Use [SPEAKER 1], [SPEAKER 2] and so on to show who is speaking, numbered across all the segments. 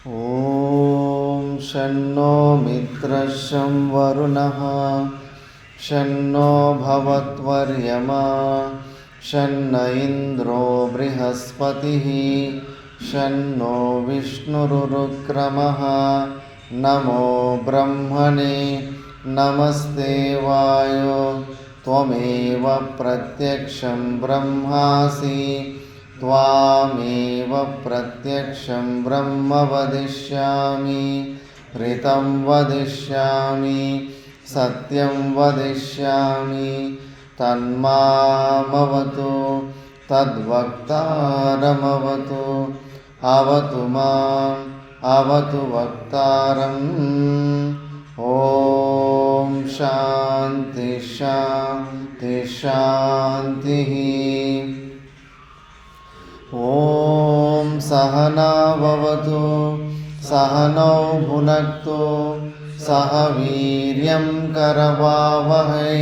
[SPEAKER 1] ॐ शन्नो मित्रः शं वरुणः शन्नो भवत्वर्यमा शन्न इन्द्रो बृहस्पतिः शन्नो विष्णुरुक्रमः नमो ब्रह्मणे नमस्ते वायो त्वमेव प्रत्यक्षं ब्रह्मासि त्वामेव प्रत्यक्षं ब्रह्म वदिष्यामि ऋतं वदिष्यामि सत्यं वदिष्यामि तन्मामवतु तद्वक्तारमवतु अवतु माम् अवतु वक्तारम् ॐ शान्ति शान्ति शान्तिः। ॐ सहना भवतु सहनौ भुनक्तु सह वीर्यं करवावहै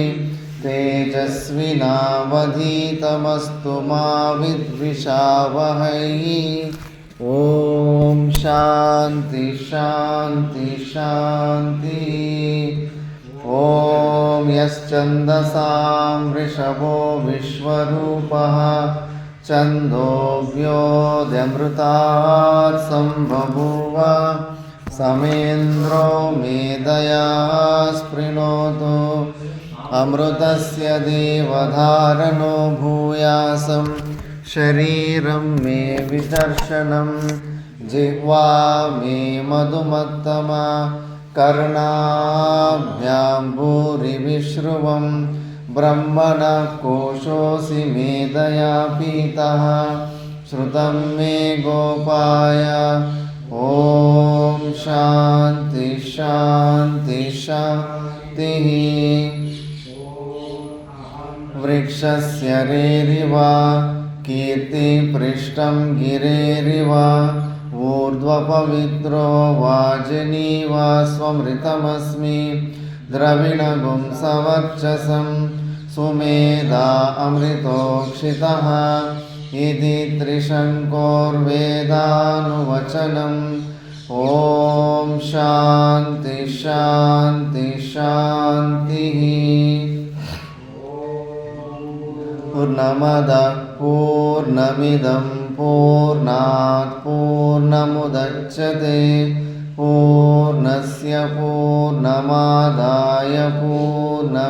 [SPEAKER 1] तेजस्विनावधीतमस्तु मा विद्विषावहै। ॐ शान्ति शान्ति शान्ति। ॐ यश्चन्दसां वृषभो विश्वरूपः छन्दोऽव्योऽमृतात् सम्बभूव समेन्द्रो मेधया स्पृणोतु अमृतस्य देवधारणो भूयासं शरीरं मे विदर्शनं जिह्वा मे मधुमत्तमा कर्णाभ्यां भूरिविश्रुवं ब्रह्मणः कोशोऽसि मेधया पीतः श्रुतं मे गोपाय। ॐ शान्ति शान्ति शान्तिः। वृक्षस्य रेरिव कीर्तिपृष्ठं गिरेरिव ऊर्ध्वपवित्रो वाजिनीव स्वमृतमस्मि द्रविणगुं सवर्चसं सुमेधा अमृतोक्षितः इति त्रिशङ्कोर्वेदानुवचनम्। ॐ शान्ति शान्ति शान्तिः। पूर्णमदः पूर्णमिदं पूर्णात् पूर्णमुदच्यते पूर्णस्य पूर्णमादाय पूर्णमेवावशिष्यते।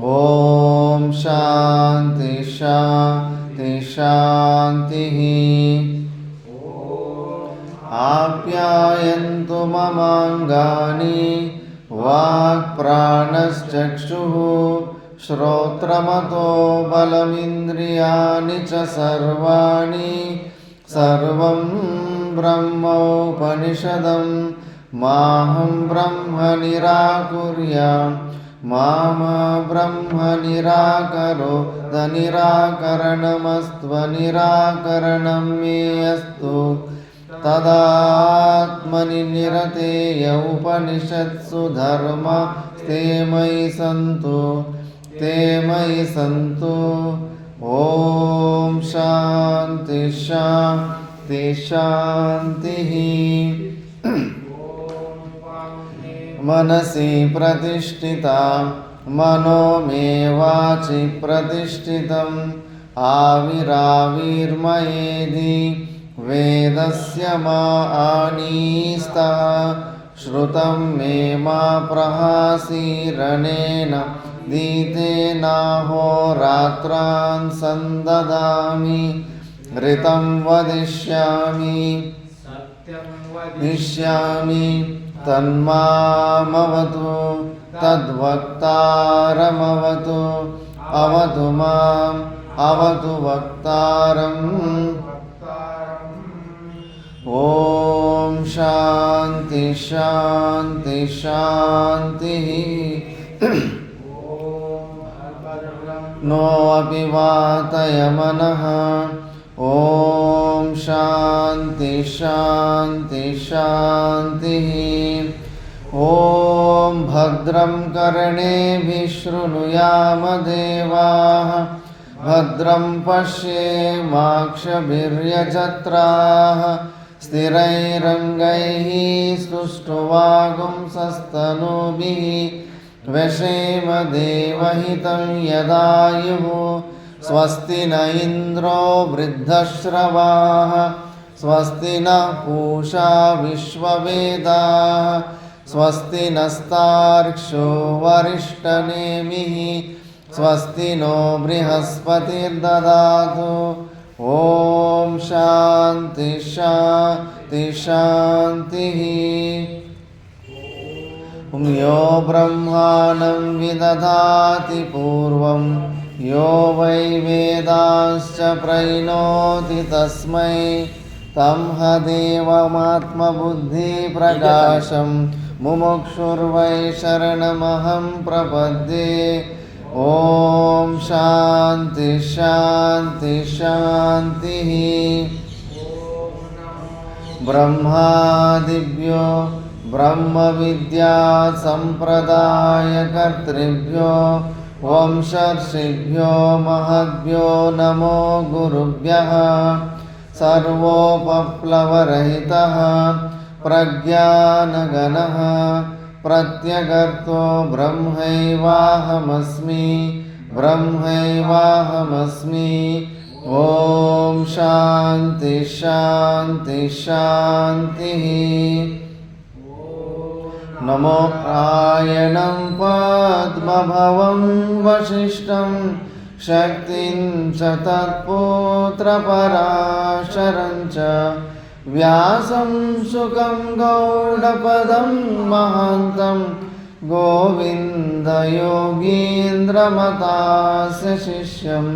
[SPEAKER 1] ॐ शान्ति शान्ति शान्तिः। आप्यायन्तु ममाङ्गानि वाक्प्राणश्चक्षुः श्रोत्रमतो बलमिन्द्रियाणि च सर्वाणि सर्वं ब्रह्मोपनिषदं माहं ब्रह्म निराकुर्याम् मा ब्रह्म निराकरोत् निराकरणमस्त्वनिराकरणं मे अस्तु तदात्मनि निरतेय उपनिषत्सु धर्मा ते मयि सन्तु। ॐ शान्ति शान्ति शान्तिः। मनसि प्रतिष्ठिता मनो मे वाचि प्रतिष्ठितम् आविराविर्मयेधि वेदस्य मा आनीस्तः श्रुतं मे मा प्रहासीरणेन दीतेनाहोरात्रान् सन्ददामि ऋतं वदिष्यामि सत्यं वदिष्यामि तन्मामवतु तद्वक्तारमवतु अवतु माम् अवतु वक्तारम्। ॐ शान्ति शान्ति शान्तिः। नो अपि वातय मनः। ॐ शान्ति शान्ति शान्तिः। ॐ भद्रं कर्णेभिः शृणुयाम देवाः भद्रं पश्येमाक्षभिर्यजत्राः स्थिरैरङ्गैः सुष्ठुवागुंसस्तनूभिः व्यशेम देवहितं यदायुः स्वस्ति न इन्द्रो वृद्धश्रवाः स्वस्ति नः पूषा विश्ववेदाः स्वस्ति नस्तार्क्ष्यो वरिष्ठनेमिः स्वस्ति नो बृहस्पतिर्ददातु ॐ शान्ति शान्ति शान्तिः यो ब्रह्माणं विदधाति पूर्वं यो वै वेदांश्च प्रैणोति तस्मै तं ह देवमात्मबुद्धिप्रकाशं मुमुक्षुर्वै शरणमहं प्रपद्ये ॐ शान्ति शान्ति शान्तिः ब्रह्मादिभ्यो ब्रह्मविद्या सम्प्रदायकर्तृभ्यो वंशर्षिभ्यो महद्भ्यो नमो गुरुभ्यः सर्वोपप्लवरहितः प्रज्ञानगणः प्रत्यगर्तो ब्रह्मैवाहमस्मि ब्रह्मैवाहमस्मि ॐ शान्ति शान्ति शान्तिः नमो प्रायणं पद्मभवं वसिष्ठं शक्तिं च तत्पुत्रपराशरं च व्यासं शुकं गौडपदं महान्तं गोविन्दयोगीन्द्रमतास्य शिष्यं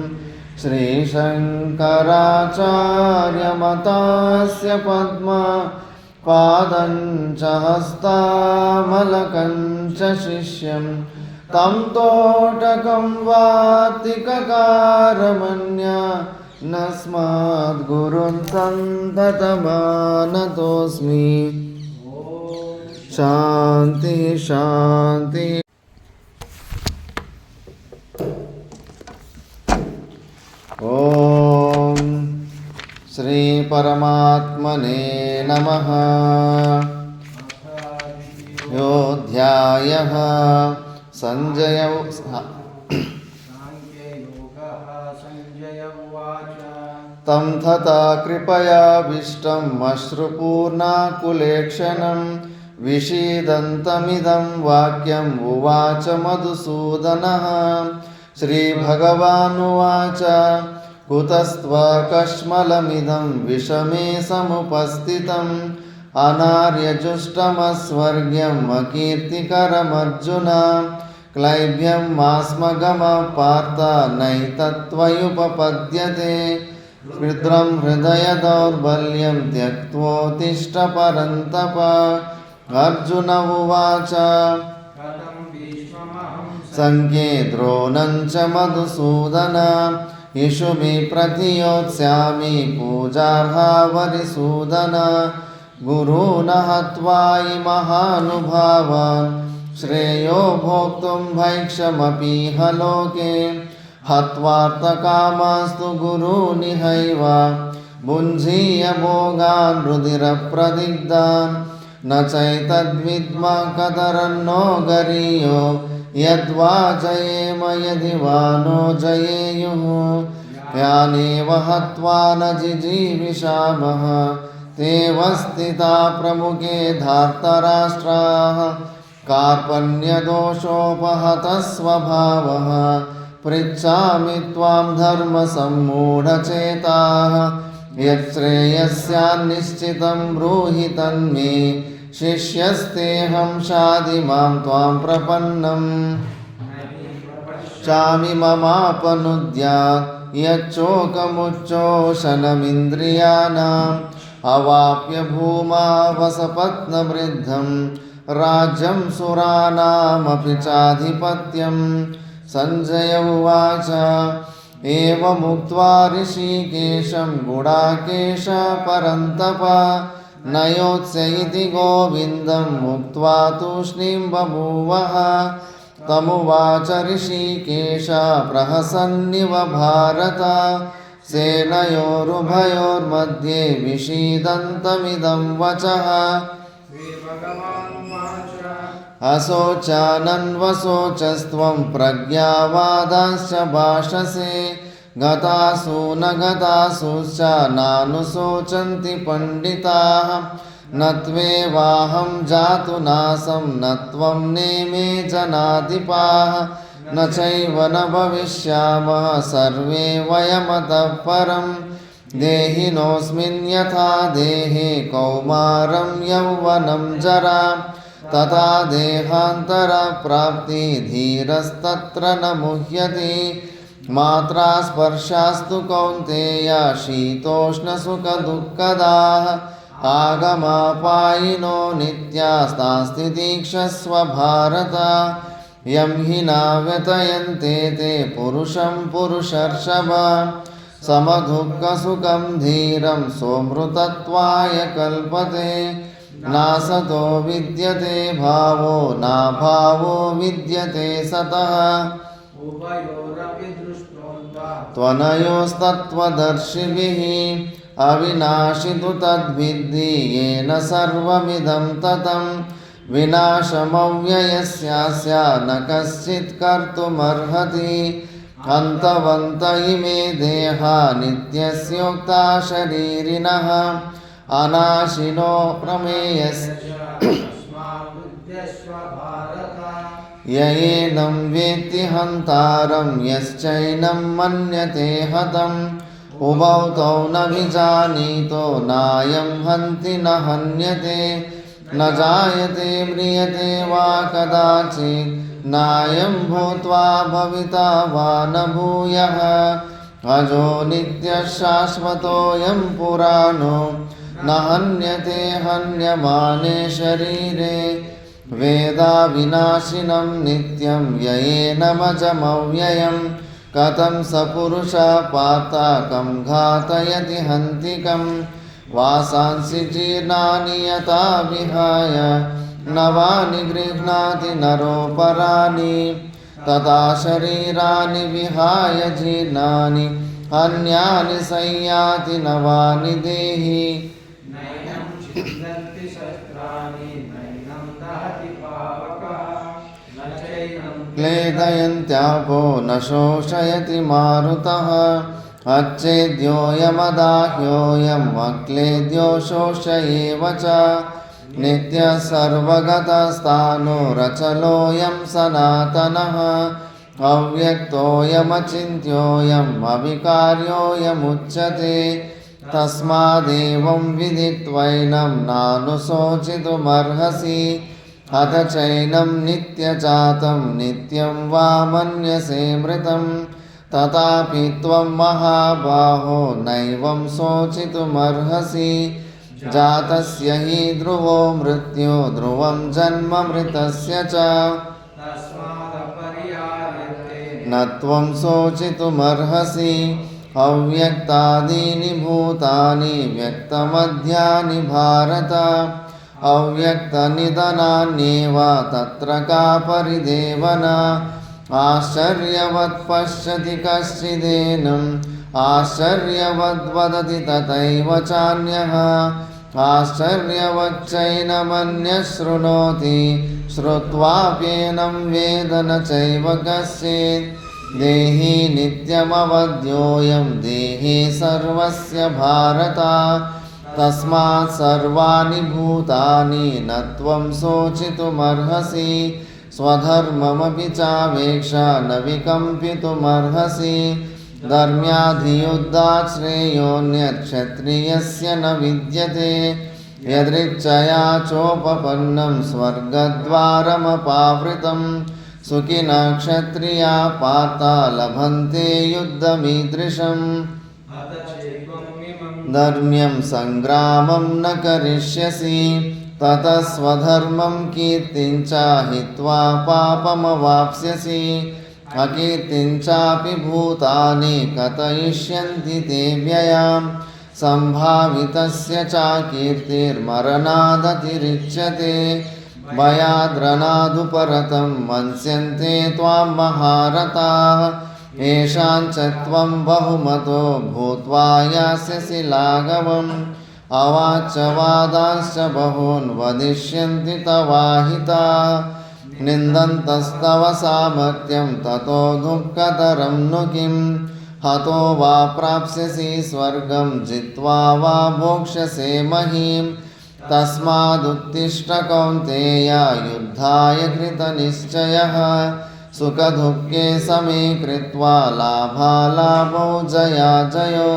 [SPEAKER 1] श्रीशङ्कराचार्यमतास्य पद्मपादं च हस्तामलकं च शिष्यं तं तोटकं वातिककारमन्या नस्माद्गुरुं सन्ततमानतोऽस्मि शान्ति शान्ति ॐ श्री परमात्मने नमः योऽध्यायः संजय तं तथा कृपयाभीष्टम् अश्रुपूर्णाकुलेक्षणं विषीदन्तमिदं वाक्यम् उवाच मधुसूदनः श्रीभगवानुवाच कुतस्त्वकश्मलमिदं विषमे समुपस्थितम् अनार्यजुष्टमस्वर्ग्यम् अकीर्तिकरमर्जुन क्लैब्यं मास्मगमः पार्थ नैतत्त्वयुपपद्यते क्षुद्रं हृदयदौर्बल्यं त्यक्त्वोत्तिष्ठ परन्तप अर्जुन उवाच संज्ञे द्रोणं च मधुसूदन इषुभिः प्रतियोत्स्यामि पूजार्हा वरिसूदन गुरून् हत्वा महानुभावान् श्रेयो भोक्तुं भैक्षमपीह लोके हत्वार्थकामास्तु गुरूनिहैव भुञ्जीय भोगान् रुधिरप्रदिग्धान् न चैतद्विद्मः कतरन्नो गरीयो यद्वा जयेम यदि वा नो जयेयुः यानेव हत्वा न जिजीविषामः ते वस्थिता प्रमुखे धार्तराष्ट्राः कार्पण्यदोषोपहतः स्वभावः पृच्छामि त्वां धर्मसम्मूढचेताः यच्छ्रेयस्यान्निश्चितं ब्रूहि तन्मे शिष्यस्तेऽहं शाधि मां त्वां प्रपन्नम् चामि ममापनुद्यात् यच्चोकमुच्चोषणमिन्द्रियाणाम् अवाप्य भूमा वसपत्नवृद्धं राज्यं सुराणामपि चाधिपत्यं संजय उवाच एवमुक्त्वा ऋषिकेशं गुडाकेश परन्तप न योत्स्य इति गोविन्दं मुक्त्वा तूष्णीं बभूवः तमुवाच ऋषिकेश प्रहसन्निव भारत सेनयोरुभयोर्मध्ये विषीदन्तमिदं वचः अशोचानन्वशोचस्त्वं प्रज्ञावादांश्च भाषसे गतासु न गतासुश्च नानुशोचन्ति पण्डिताः न त्वेवाहं जातु नासं न त्वं नेमे जनाधिपाः न चैव न भविष्यामः सर्वे वयमतः परं देहिनोऽस्मिन् यथा देहे कौमारं यौवनं जरा तथा देहान्तरप्राप्ति धीरस्तत्र न मुह्यते मात्रा स्पर्शास्तु कौन्तेय शीतोष्णसुखदुःखदाः आगमापायिनो नित्यास्तास्ति दीक्षस्व भारत यं हि न व्यतयन्ते ते पुरुषं पुरुषर्षभ समदुःखसुखं धीरं सोऽमृतत्वाय कल्पते नासतो विद्यते भावो नाभावो विद्यते सतः त्वनयोस्तत्त्वदर्शिभिः अविनाशि तु तद्विद्धि येन सर्वमिदं ततं विनाशमव्ययस्यास्य न कश्चित् कर्तुमर्हति अन्तवन्त इमे देहा नित्यस्योक्ता शरीरिणः अनाशिनो प्रमेयस्य ययेनं वेत्ति हन्तारं यश्चैनं मन्यते हतम् उभौ तौ न विजानीतो नायं हन्ति न हन्यते न जायते म्रियते वा कदाचित् नायं भूत्वा भविता वा न भूयः अजो नित्यशाश्वतोऽयं पुराणो न हन्यते हन्यमाने शरीरे वेदाविनाशिनं नित्यं ययेनमजमव्ययं कथं स पुरुषः पाता कं घातयति हन्तिकं वासांसि जीर्णानि यथा विहाय नवानि गृह्णाति नरोपराणि तथा शरीराणि विहाय जीर्णानि अन्यानि संयाति नवानि देहि क्लेदयन्त्यापो न शोषयति मारुतः अच्छेद्योऽयमदाह्योऽयम् अक्लेद्यो शोषयेव च नित्यः सर्वगतस्थानो रचलोऽयं सनातनः अव्यक्तोऽयमचिन्त्योऽयम् अविकार्योऽयमुच्यते तस्मादेवं विदित्वैनं नानुशोचितुमर्हसि अथ चैनं नित्यजातं नित्यं वा मन्यसे मृतं तथापि त्वं महाबाहो नैवं शोचितुमर्हसि जातस्य हि ध्रुवो मृत्यो ध्रुवं जन्म मृतस्य च न त्वं शोचितुमर्हसि अव्यक्तादीनि भूतानि व्यक्तमध्यानि भारत अव्यक्तनिधनान्येव तत्र का परिदेवना आश्चर्यवत् पश्यति कश्चिदेनम् आश्चर्यवद्वदति तथैव चान्यः आश्चर्यवच्चैनमन्यः शृणोति श्रुत्वाप्येनं वेद न चैव कश्चित् देहि नित्यमवध्योऽयं देहे सर्वस्य भारत तस्मात् सर्वाणि भूतानि न त्वं शोचितुमर्हसि स्वधर्ममपि चावेक्ष न विकम्पितुमर्हसि धर्म्याधियुद्धात् श्रेयोऽन्यक्षत्रियस्य न विद्यते यदृच्छया चोपपन्नं स्वर्गद्वारमपावृतं सुखिनः क्षत्रिया पार्था लभन्ते युद्धमीदृशम् धर्म्यं सङ्ग्रामं न करिष्यसि ततः स्वधर्मं कीर्तिं च हित्वा पापमवाप्स्यसि अकीर्तिं चापि भूतानि कथयिष्यन्ति ते व्ययां सम्भावितस्य च कीर्तिर्मरणादतिरिच्यते भयाद्रनादुपरतं मन्स्यन्ते त्वां महारथाः येषां च त्वं बहुमतो भूत्वा यास्यसि लाघवम् अवाच्य वादांश्च बहून् वदिष्यन्ति तवाहिताः निन्दन्तस्तव सामर्थ्यं ततो दुःखतरं नु किम् हतो वा प्राप्स्यसि स्वर्गं जित्वा वा भोक्ष्यसे महीम् तस्मादुत्तिष्ठ कौन्तेय युद्धाय कृतनिश्चयः सुखदुःखे समे कृत्वा लाभालाभौ जयाजयो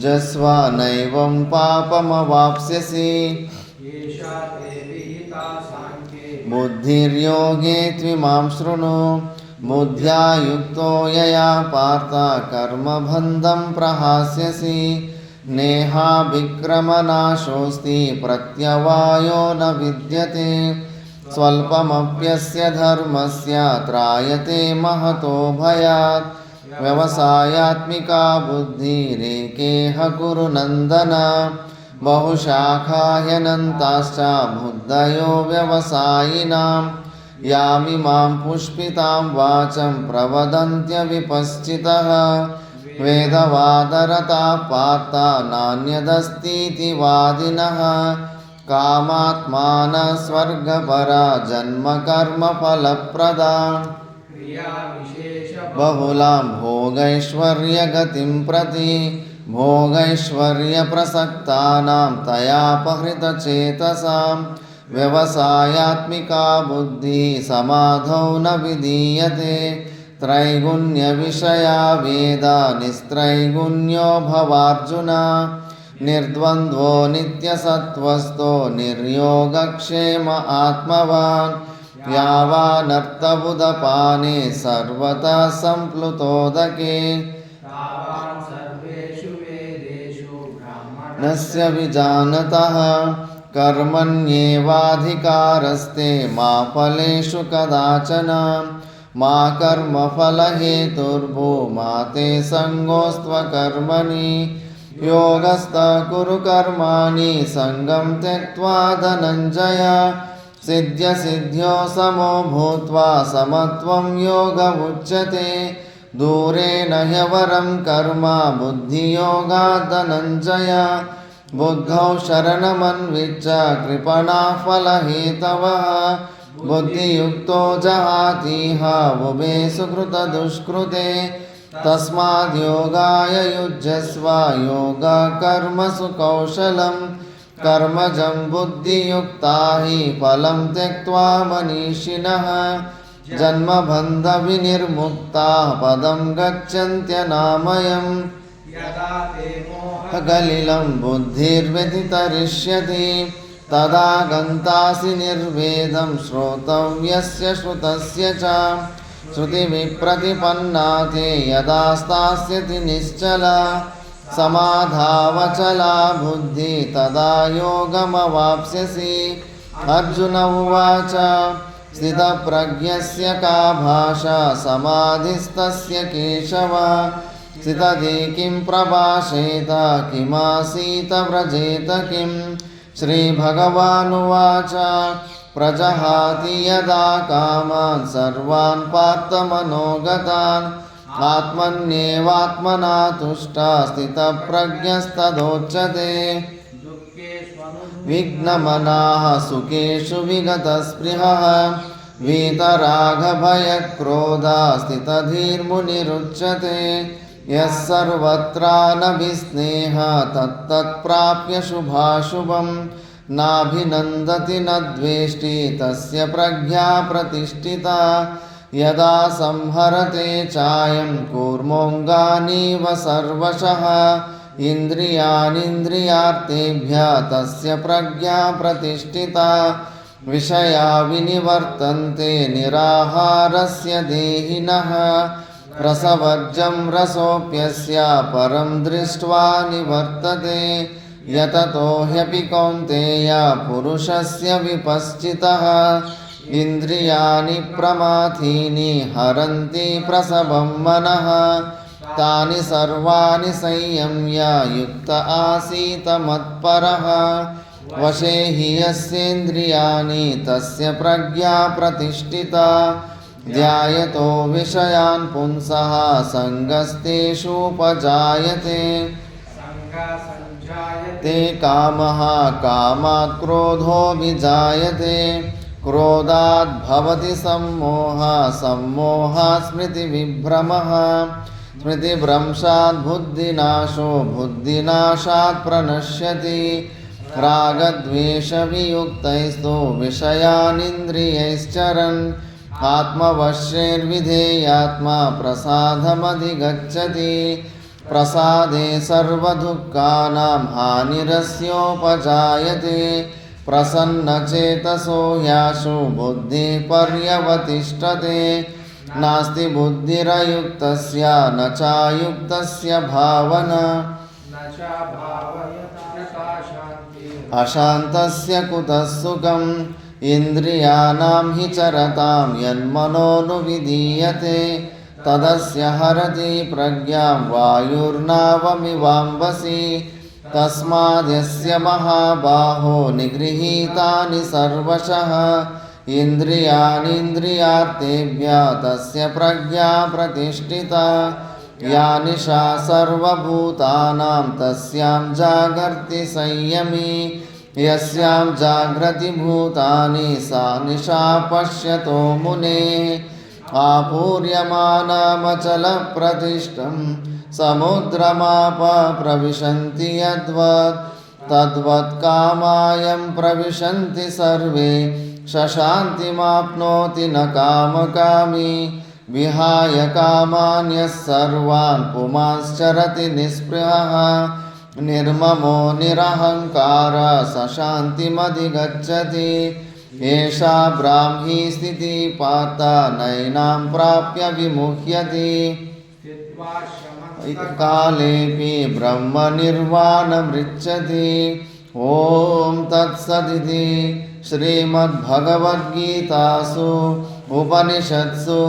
[SPEAKER 1] जस्व नैवं पापमवाप्स्यसि बुद्धिर्योगे त्विमां शृणु बुद्ध्या युक्तो यया पार्थ कर्मबन्धं प्रहास्यसि नेहाभिक्रमनाशोऽस्ति प्रत्यवायो न विद्यते स्वल्पमप्यस्य धर्मस्य त्रायते महतो भयात् व्यवसायात्मिका बुद्धिरेकेह कुरु नन्दन बहुशाखाह्यनन्ताश्च बुद्धयो व्यवसायिनां यामिमां पुष्पितां वाचं प्रवदन्त्यविपश्चितः वेदवादरता पार्थ नान्यदस्तीति वादिनः कामात्मानः स्वर्गपरा जन्मकर्मफलप्रदा बहुलां भोगैश्वर्यगतिं प्रति भोगैश्वर्यप्रसक्तानां तयापहृतचेतसां व्यवसायात्मिका बुद्धिः समाधौ न विधीयते त्रैगुण्यविषया वेदा निस्त्रैगुण्यो भवार्जुन निर्द्वन्द्वो नित्यसत्त्वस्थो निर्योगक्षेम आत्मवान् यावानर्थबुधपाने सर्वतः सम्प्लुतोदके नस्य विजानतः कर्मण्येवाधिकारस्ते मा फलेषु कदाचन मा कर्मफलहेतुर्भूमा ते सङ्गोऽस्त्वकर्मणि योगस्थः कुरु कर्माणि सङ्गं त्यक्त्वा धनञ्जय सिद्ध्यसिद्ध्यो समो भूत्वा समत्वं योग उच्यते दूरेण ह्यवरं कर्म बुद्धियोगात् धनञ्जय बुद्धौ शरणमन्विच्य कृपणाः फलहेतवः बुद्धियुक्तो जहातीह उभे सुकृतदुष्कृते तस्माद् योगाय युज्यस्व योगकर्मसु कौशलं कर्मजं बुद्धियुक्ता हि फलं त्यक्त्वा मनीषिणः जन्मबन्धविनिर्मुक्ताः पदं गच्छन्त्यनामयम् कलिलं बुद्धिर्व्यतितरिष्यति तदा गन्तासि निर्वेदं श्रोतव्यस्य श्रुतस्य च श्रुतिविप्रतिपन्ना ते यदा स्थास्यति निश्चला समाधावचला बुद्धिः तदा योगमवाप्स्यसि अर्जुन उवाच स्थितप्रज्ञस्य का भाषा समाधिस्तस्य केशव स्थितधि किं प्रभाषेत किमासीत व्रजेत किं श्रीभगवानुवाच प्रजहाति यदा कामान् सर्वान् पार्थमनोगतान् आत्मन्येवात्मना तुष्टः स्थितप्रज्ञस्तदोच्यते विघ्नमनाः सुखेषु विगतस्पृहः वीतरागभयक्रोधा स्थितधीर्मुनिरुच्यते यः सर्वत्रानभिस्नेहः तत्तत्प्राप्य शुभाशुभं नाभिनन्दति न द्वेष्टि तस्य प्रज्ञा प्रतिष्ठिता यदा संहरते चायं कूर्मोऽङ्गानीव सर्वशः इन्द्रियाणीन्द्रियार्थेभ्यः तस्य प्रज्ञा प्रतिष्ठिता विषया विनिवर्तन्ते निराहारस्य देहिनः रसवर्जं रसोऽप्यस्य परं दृष्ट्वा निवर्तते यततो ह्यपि कौन्तेय पुरुषस्य विपश्चितः इन्द्रियाणि प्रमाथीनि हरन्ति प्रसवं मनः तानि सर्वाणि संयम्य युक्त आसीत मत्परः ವಶೇ ಹಿ ಯಸ್ಯೇಂದ್ರಿಯಾಣಿ ತಸ್ಯ ಪ್ರಜ್ಞಾ ಪ್ರತಿಷ್ಠಿತಾ ಧ್ಯಾಯತೋ ವಿಷಯಾನ್ ಪುಂಸಃ ಸಂಗಸ್ತೇಷೂಪಜಾಯತೆ ते कामः कामात् क्रोधो विजायते क्रोधात् भवति सम्मोहः सम्मोहात् स्मृतिविभ्रमः स्मृतिभ्रंशात् बुद्धिनाशो बुद्धिनाशात् प्रणश्यति रागद्वेषवियुक्तैस्तु विषयानिन्द्रियैश्चरन् आत्मवश्यैर्विधेयात्मा प्रसादमधिगच्छति प्रसादे सर्वदुःखानां हानिरस्योपजायते प्रसन्नचेतसो ह्याशु बुद्धिः पर्यवतिष्ठते नास्ति बुद्धिरयुक्तस्य न चायुक्तस्य भावना अशान्तस्य कुतः सुखम् इन्द्रियाणां हि चरतां यन्मनोनुविधीयते तदस्य हरति प्रज्ञां वायुर्नावमिवाम्बसि तस्माद्यस्य महाबाहो निगृहीतानि सर्वशः इन्द्रियाणीन्द्रियार्थेभ्यः तस्य प्रज्ञा प्रतिष्ठिता या निशा सर्वभूतानां तस्यां जागर्ति संयमी यस्यां जागृति भूतानि सा निशा पश्यतो मुनेः आपूर्यमानमचलप्रतिष्ठं समुद्रमाप प्रविशन्ति यद्वत् तद्वत् कामायं प्रविशन्ति सर्वे शशान्तिमाप्नोति न कामकामी विहाय कामान्यः सर्वान् पुमांश्चरति निःस्पृहः निर्ममो निरहङ्कारः स शान्तिमधिगच्छति एषा ब्राह्मी स्थितिः पार्थ नैनां प्राप्य विमुह्यति कालेऽपि ब्रह्मनिर्वाणमृच्छति ॐ तत्सदिति श्रीमद्भगवद्गीतासु उपनिषत्सु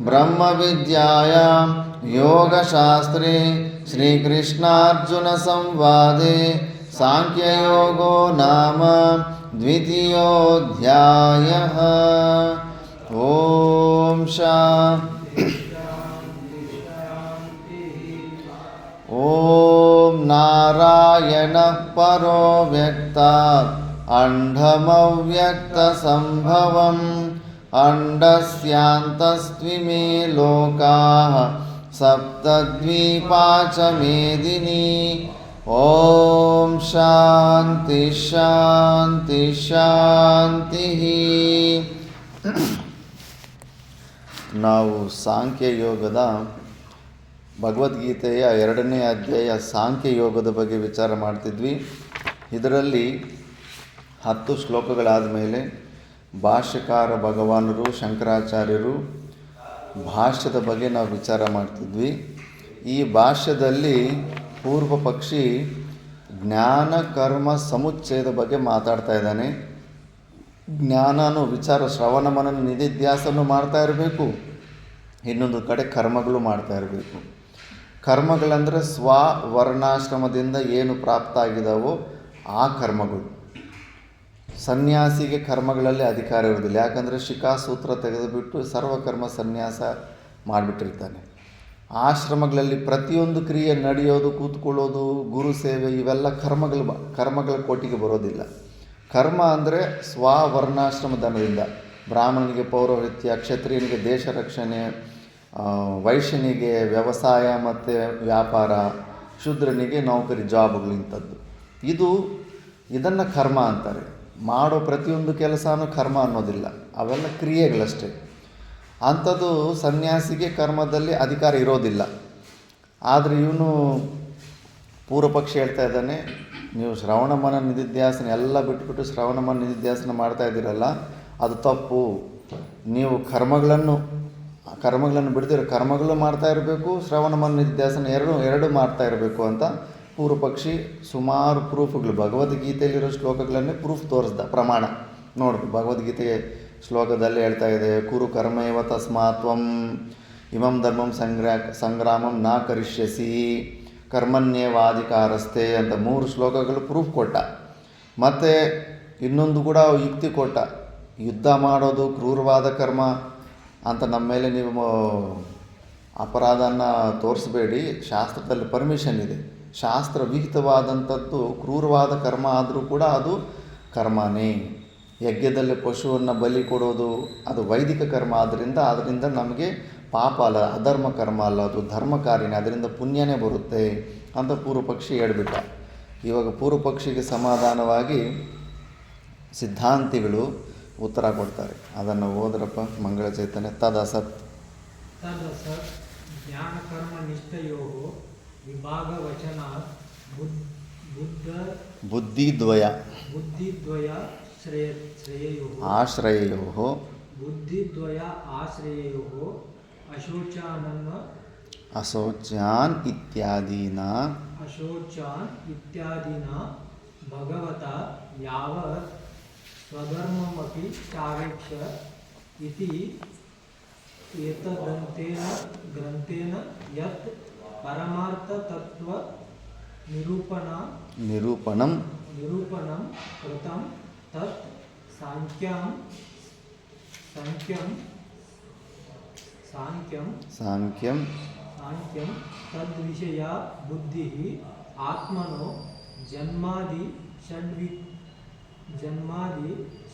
[SPEAKER 1] ब्रह्मविद्यायां योगशास्त्रे श्रीकृष्णार्जुनसंवादे सांख्ययोगो नाम द्वितीयोऽध्यायः। ॐ ॐ नारायणः परो व्यक्तात् अण्डमव्यक्तसम्भवम् अण्डस्यान्तस्त्विमे लोकाः सप्तद्वीपा च मेदिनी। ಓಂ ಶಾಂತಿ ಶಾಂತಿ ಶಾಂತಿ. ನಾವು ಸಾಂಖ್ಯಯೋಗದ ಭಗವದ್ಗೀತೆಯ 2ನೇ ಅಧ್ಯಾಯ ಸಾಂಖ್ಯಯೋಗದ ಬಗ್ಗೆ ವಿಚಾರ ಮಾಡ್ತಿದ್ವಿ. ಇದರಲ್ಲಿ 10 ಶ್ಲೋಕಗಳಾದ ಮೇಲೆ ಭಾಷ್ಯಕಾರ ಭಗವಾನರು ಶಂಕರಾಚಾರ್ಯರು ಭಾಷ್ಯದ ಬಗ್ಗೆ ನಾವು ವಿಚಾರ ಮಾಡ್ತಿದ್ವಿ. ಈ ಭಾಷ್ಯದಲ್ಲಿ ಪೂರ್ವ ಪಕ್ಷಿ ಜ್ಞಾನ ಕರ್ಮ ಸಮುಚ್ಚಯದ ಬಗ್ಗೆ ಮಾತಾಡ್ತಾ ಇದ್ದಾನೆ. ಜ್ಞಾನನೂ ವಿಚಾರ ಶ್ರವಣ ಮನನ ನಿಧಿಧ್ಯಾಸನೂ ಮಾಡ್ತಾ ಇರಬೇಕು, ಇನ್ನೊಂದು ಕಡೆ ಕರ್ಮಗಳು ಮಾಡ್ತಾ ಇರಬೇಕು. ಕರ್ಮಗಳಂದರೆ ಸ್ವವರ್ಣಾಶ್ರಮದಿಂದ ಏನು ಪ್ರಾಪ್ತ ಆಗಿದಾವೋ ಆ ಕರ್ಮಗಳು. ಸನ್ಯಾಸಿಗೆ ಕರ್ಮಗಳಲ್ಲಿ ಅಧಿಕಾರ ಇರೋದಿಲ್ಲ, ಯಾಕಂದರೆ ಶಿಖಾಸೂತ್ರ ತೆಗೆದುಬಿಟ್ಟು ಸರ್ವಕರ್ಮ ಸನ್ಯಾಸ ಮಾಡಿಬಿಟ್ಟಿರ್ತಾನೆ. ಆಶ್ರಮಗಳಲ್ಲಿ ಪ್ರತಿಯೊಂದು ಕ್ರಿಯೆ ನಡೆಯೋದು, ಕೂತ್ಕೊಳ್ಳೋದು, ಗುರು ಸೇವೆ ಇವೆಲ್ಲ ಕರ್ಮಗಳ ಕೋಟಿಗೆ ಬರೋದಿಲ್ಲ. ಕರ್ಮ ಅಂದರೆ ಸ್ವವರ್ಣಾಶ್ರಮ ಧನದಿಂದ. ಬ್ರಾಹ್ಮಣನಿಗೆ ಪೌರೋಹಿತ್ಯ, ಕ್ಷತ್ರಿಯನಿಗೆ ದೇಶ ರಕ್ಷಣೆ, ವೈಶ್ಯನಿಗೆ ವ್ಯವಸಾಯ ಮತ್ತು ವ್ಯಾಪಾರ, ಶೂದ್ರನಿಗೆ ನೌಕರಿ ಜಾಬ್ಗಳು ಇಂಥದ್ದು. ಇದನ್ನು ಕರ್ಮ ಅಂತಾರೆ. ಮಾಡೋ ಪ್ರತಿಯೊಂದು ಕೆಲಸನೂ ಕರ್ಮ ಅನ್ನೋದಿಲ್ಲ, ಅವೆಲ್ಲ ಕ್ರಿಯೆಗಳಷ್ಟೇ. ಅಂಥದ್ದು ಸನ್ಯಾಸಿಗೆ ಕರ್ಮದಲ್ಲಿ ಅಧಿಕಾರ ಇರೋದಿಲ್ಲ. ಆದರೆ ಇವನು ಪೂರ್ವಪಕ್ಷಿ ಹೇಳ್ತಾ ಇದ್ದಾನೆ, ನೀವು ಶ್ರವಣ ಮನ ನಿಧಿಧ್ಯಾಸನ ಎಲ್ಲ ಬಿಟ್ಬಿಟ್ಟು ಶ್ರವಣ ಮನ ನಿಧಿಧ್ಯಾಸನ ಮಾಡ್ತಾ ಇದ್ದೀರಲ್ಲ, ಅದು ತಪ್ಪು. ನೀವು ಕರ್ಮಗಳನ್ನು ಬಿಡ್ದಿರೋ ಕರ್ಮಗಳು ಮಾಡ್ತಾ ಇರಬೇಕು, ಶ್ರವಣ ಮನ ನಿಧಿಧ್ಯಾಸನ ಎರಡು ಮಾಡ್ತಾ ಇರಬೇಕು ಅಂತ ಪೂರ್ವಪಕ್ಷಿ ಸುಮಾರು ಪ್ರೂಫ್ಗಳು ಭಗವದ್ಗೀತೆಯಲ್ಲಿರೋ ಶ್ಲೋಕಗಳನ್ನೇ ಪ್ರೂಫ್ ತೋರಿಸ್ದ, ಪ್ರಮಾಣ ನೋಡಿ. ಭಗವದ್ಗೀತೆ ಶ್ಲೋಕದಲ್ಲಿ ಹೇಳ್ತಾ ಇದೆ, ಕುರು ಕರ್ಮೇವ ತಸ್ಮಾತ್ ತ್ವಂ ಇಮಂ ಧರ್ಮಂ ಸಂಗ್ರಾಮಂ ನಾ ಕರಿಷ್ಯಸಿ ಕರ್ಮಣ್ಯೇವಾಧಿಕಾರಸ್ಥೆ ಅಂತ 3 ಶ್ಲೋಕಗಳು ಪ್ರೂಫ್ ಕೊಟ್ಟ. ಮತ್ತು ಇನ್ನೊಂದು ಕೂಡ ಯುಕ್ತಿ ಕೊಟ್ಟ, ಯುದ್ಧ ಮಾಡೋದು ಕ್ರೂರವಾದ ಕರ್ಮ ಅಂತ ನಮ್ಮ ಮೇಲೆ ನೀವು ಅಪರಾಧನ ತೋರಿಸ್ಬೇಡಿ, ಶಾಸ್ತ್ರದಲ್ಲಿ ಪರ್ಮಿಷನ್ ಇದೆ. ಶಾಸ್ತ್ರ ವಿಹಿತವಾದಂಥದ್ದು ಕ್ರೂರವಾದ ಕರ್ಮ ಆದರೂ ಕೂಡ ಅದು ಕರ್ಮನೇ. ಯಜ್ಞದಲ್ಲಿ ಪಶುವನ್ನು ಬಲಿ ಕೊಡೋದು ಅದು ವೈದಿಕ ಕರ್ಮ, ಅದರಿಂದ ನಮಗೆ ಪಾಪ ಅಲ್ಲ, ಅಧರ್ಮ ಕರ್ಮ ಅಲ್ಲ, ಅದು ಧರ್ಮ ಕಾರ್ಯನೇ, ಅದರಿಂದ ಪುಣ್ಯನೇ ಬರುತ್ತೆ ಅಂತ ಪೂರ್ವಪಕ್ಷಿ ಹೇಳ್ಬಿಟ್ಟ. ಇವಾಗ ಪೂರ್ವಪಕ್ಷಿಗೆ ಸಮಾಧಾನವಾಗಿ ಸಿದ್ಧಾಂತಿಗಳು ಉತ್ತರ ಕೊಡ್ತಾರೆ. ಅದನ್ನು ಓದ್ರಪ್ಪ. ಮಂಗಳ ಚೈತನ್ಯ. ತದಸತ್
[SPEAKER 2] ಜ್ಞಾನ ಕರ್ಮ ನಿಷ್ಠಯೋ ವಿಭಾಗ ವಚನಾತ್
[SPEAKER 1] ಬುದ್ಧಿದ್ವಯ ಆಶ್ರಯೋ
[SPEAKER 2] ಬುದ್ಧಿದ್ವಯ ಆಶ್ರಯೋ
[SPEAKER 1] ಅಶೋಚಾನ್
[SPEAKER 2] ಇತ್ಯಾದಿನ ಭಗವತಾ ಯಾವತ್ ಸ್ವಧರ್ಮಮಪಿ ಚಾವೇಕ್ಷ ಇತಿ ಏತದಂತೇನ ಗ್ರಂಥೇನ ಯತ್ ಪರಮಾರ್ಥ ತತ್ವ ನಿರೂಪಣಂ ಕೃತಂ ತತ್ ಸಾಂಖ್ಯಂ ತದ್ವಿಷಯ ಬುದ್ಧಿ ಆತ್ಮನೋ ಜನ್ಮಾದಿ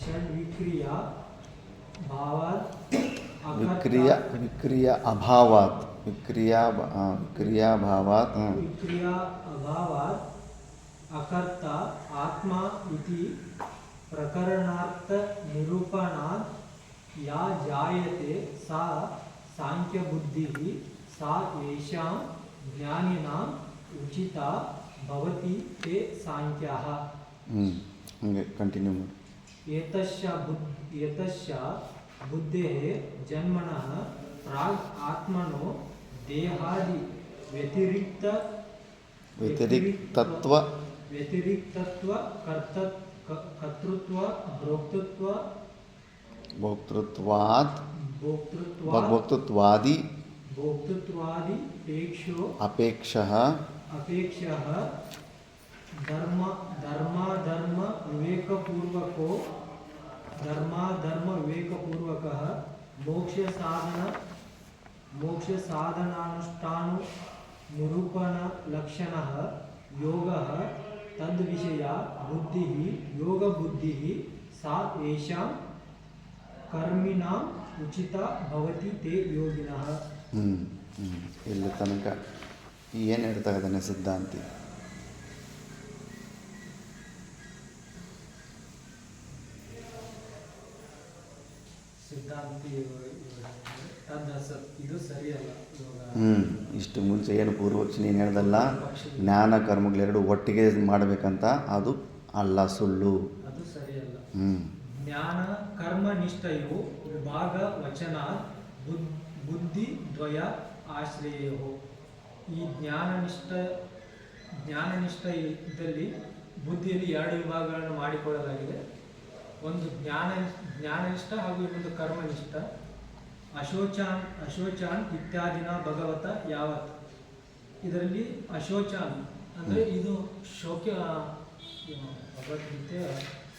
[SPEAKER 2] ಷಡ್ವಿಕ್ರಿಯಾ
[SPEAKER 1] ಅಭಾವಾತ್
[SPEAKER 2] ಅಕರ್ತ ಆತ್ಮ ಇತಿ ಪ್ರಕರಣಾರ್ಥ ನಿರೂಪಣಾತ್ ಯಾ ಜಾಯತೆ ಸಾ ಸಾಂಖ್ಯ ಬುದ್ಧಿ ಸಾ ಯೇಷಾಂ ಜ್ಞಾನಿನಾಂ ಉಚಿತಾ ಭವತಿ ತೇ ಸಾಂಖ್ಯಃ.
[SPEAKER 1] ಹಂಗೆ ಕಂಟಿನ್ಯೂ ಮಾಡಿ.
[SPEAKER 2] ಏತಸ್ಯ ಬುದ್ಧೇಃ ಜನ್ಮನಃ ಪ್ರಾಗ್ ಆತ್ಮನೋ ದೇಹಾದಿ ವ್ಯತಿರಿಕ್ತತ್ವ ಕರ್ತೃತ್ವ
[SPEAKER 1] ಭೋಕ್ತೃತ್ವಾದಿ ಅಪೇಕ್ಷಃ
[SPEAKER 2] ಧರ್ಮಾಧರ್ಮ ವಿವೇಕಪೂರ್ವಕಃ ಮೋಕ್ಷ ಸಾಧನಾನುಷ್ಠಾನ ನಿರೂಪಣ ಲಕ್ಷಣಃ ಯೋಗಃ ತದ್ವಿಷಯ ಬುದ್ಧಿ ಯೋಗ ಬುದ್ಧಿ ಸಾ ಯೇಷಾಂ ಕರ್ಮಿಣಾಂ ಉಚಿತ ಭವತಿ ತೇ ಯೋಗಿನಃ.
[SPEAKER 1] ಇಲ್ಲಿ ತನಕ ಏನು ಹೇಳ್ತಾ ಇದ್ದಾನೆ ಸಿದ್ಧಾಂತಿ?
[SPEAKER 2] ಇದು ಸರಿಯಲ್ಲ.
[SPEAKER 1] ಇಷ್ಟು ಮುಂಚೆ ಏನು ಪೂರ್ವಪಕ್ಷಿ ನೀನು ಹೇಳ್ದಲ್ಲ, ಜ್ಞಾನ ಕರ್ಮಗಳೆರಡು ಒಟ್ಟಿಗೆ ಮಾಡಬೇಕಂತ, ಅದು ಅಲ್ಲ, ಸುಳ್ಳು,
[SPEAKER 2] ಅದು ಸರಿಯಲ್ಲ. ಜ್ಞಾನ ಕರ್ಮ ನಿಷ್ಠಯೋ ವಿಭಾಗ ವಚನಾತ್ ಬುದ್ಧಿ ದ್ವಯ ಆಶ್ರಯೋ. ಈ ಜ್ಞಾನನಿಷ್ಠ ಇದ್ದಲ್ಲಿ ಬುದ್ಧಿಯಲ್ಲಿ ಎರಡು ವಿಭಾಗಗಳನ್ನು ಮಾಡಿಕೊಳ್ಳಲಾಗಿದೆ. ಒಂದು ಜ್ಞಾನನಿಷ್ಠ ಹಾಗೂ ಇನ್ನೊಂದು ಕರ್ಮನಿಷ್ಠ. ಅಶೋಚಾನ್ ಇತ್ಯಾದಿನ ಭಗವತ ಯಾವತ್. ಇದರಲ್ಲಿ ಅಶೋಚಾನ್ ಅಂದರೆ ಇದು ಭಗವದ್ಗೀತೆ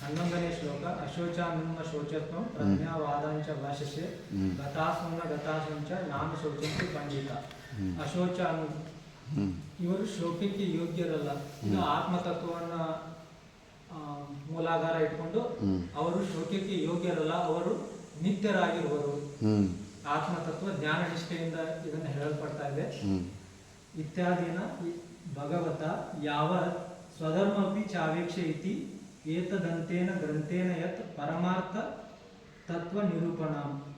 [SPEAKER 2] 11ನೇ ಶ್ಲೋಕ. ಅಶೋಚಾನ್ಮ ಶೋಚತ್ವಂ ಪ್ರಜ್ಞಾವಾದಾಂಚ ಭಾಷಸೆ ಗತಾಸಂಚ ನಾಮ ಶೋಚಂತಿ ಪಂಡಿತ. ಅಶೋಚಾನ್ ಇವರು ಶೋಕಕ್ಕೆ ಯೋಗ್ಯರಲ್ಲ. ಇದು ಆತ್ಮತತ್ವವನ್ನು ಮೂಲಾಧಾರ ಇಟ್ಕೊಂಡು ಅವರು ಶೋಕಕ್ಕೆ ಯೋಗ್ಯರಲ್ಲ, ಅವರು ನಿತ್ಯರಾಗಿರುವರು. ಆತ್ಮತತ್ವ ಜ್ಞಾನ ನಿಷ್ಠೆಯಿಂದ ಇದನ್ನು ಹೇಳಲ್ಪಡ್ತಾ ಇದೆ. ಇತ್ಯಾದಿನ ಭಗವತ ಯಾವ ಸ್ವಧರ್ಮಪಿ ಚಾವೇಕ್ಷ ಇತಿ ಏತದಂತೇನ ಗ್ರಂಥೇನ ಯತ್ ಪರಮಾರ್ಥ ತತ್ವ ನಿರೂಪಣ.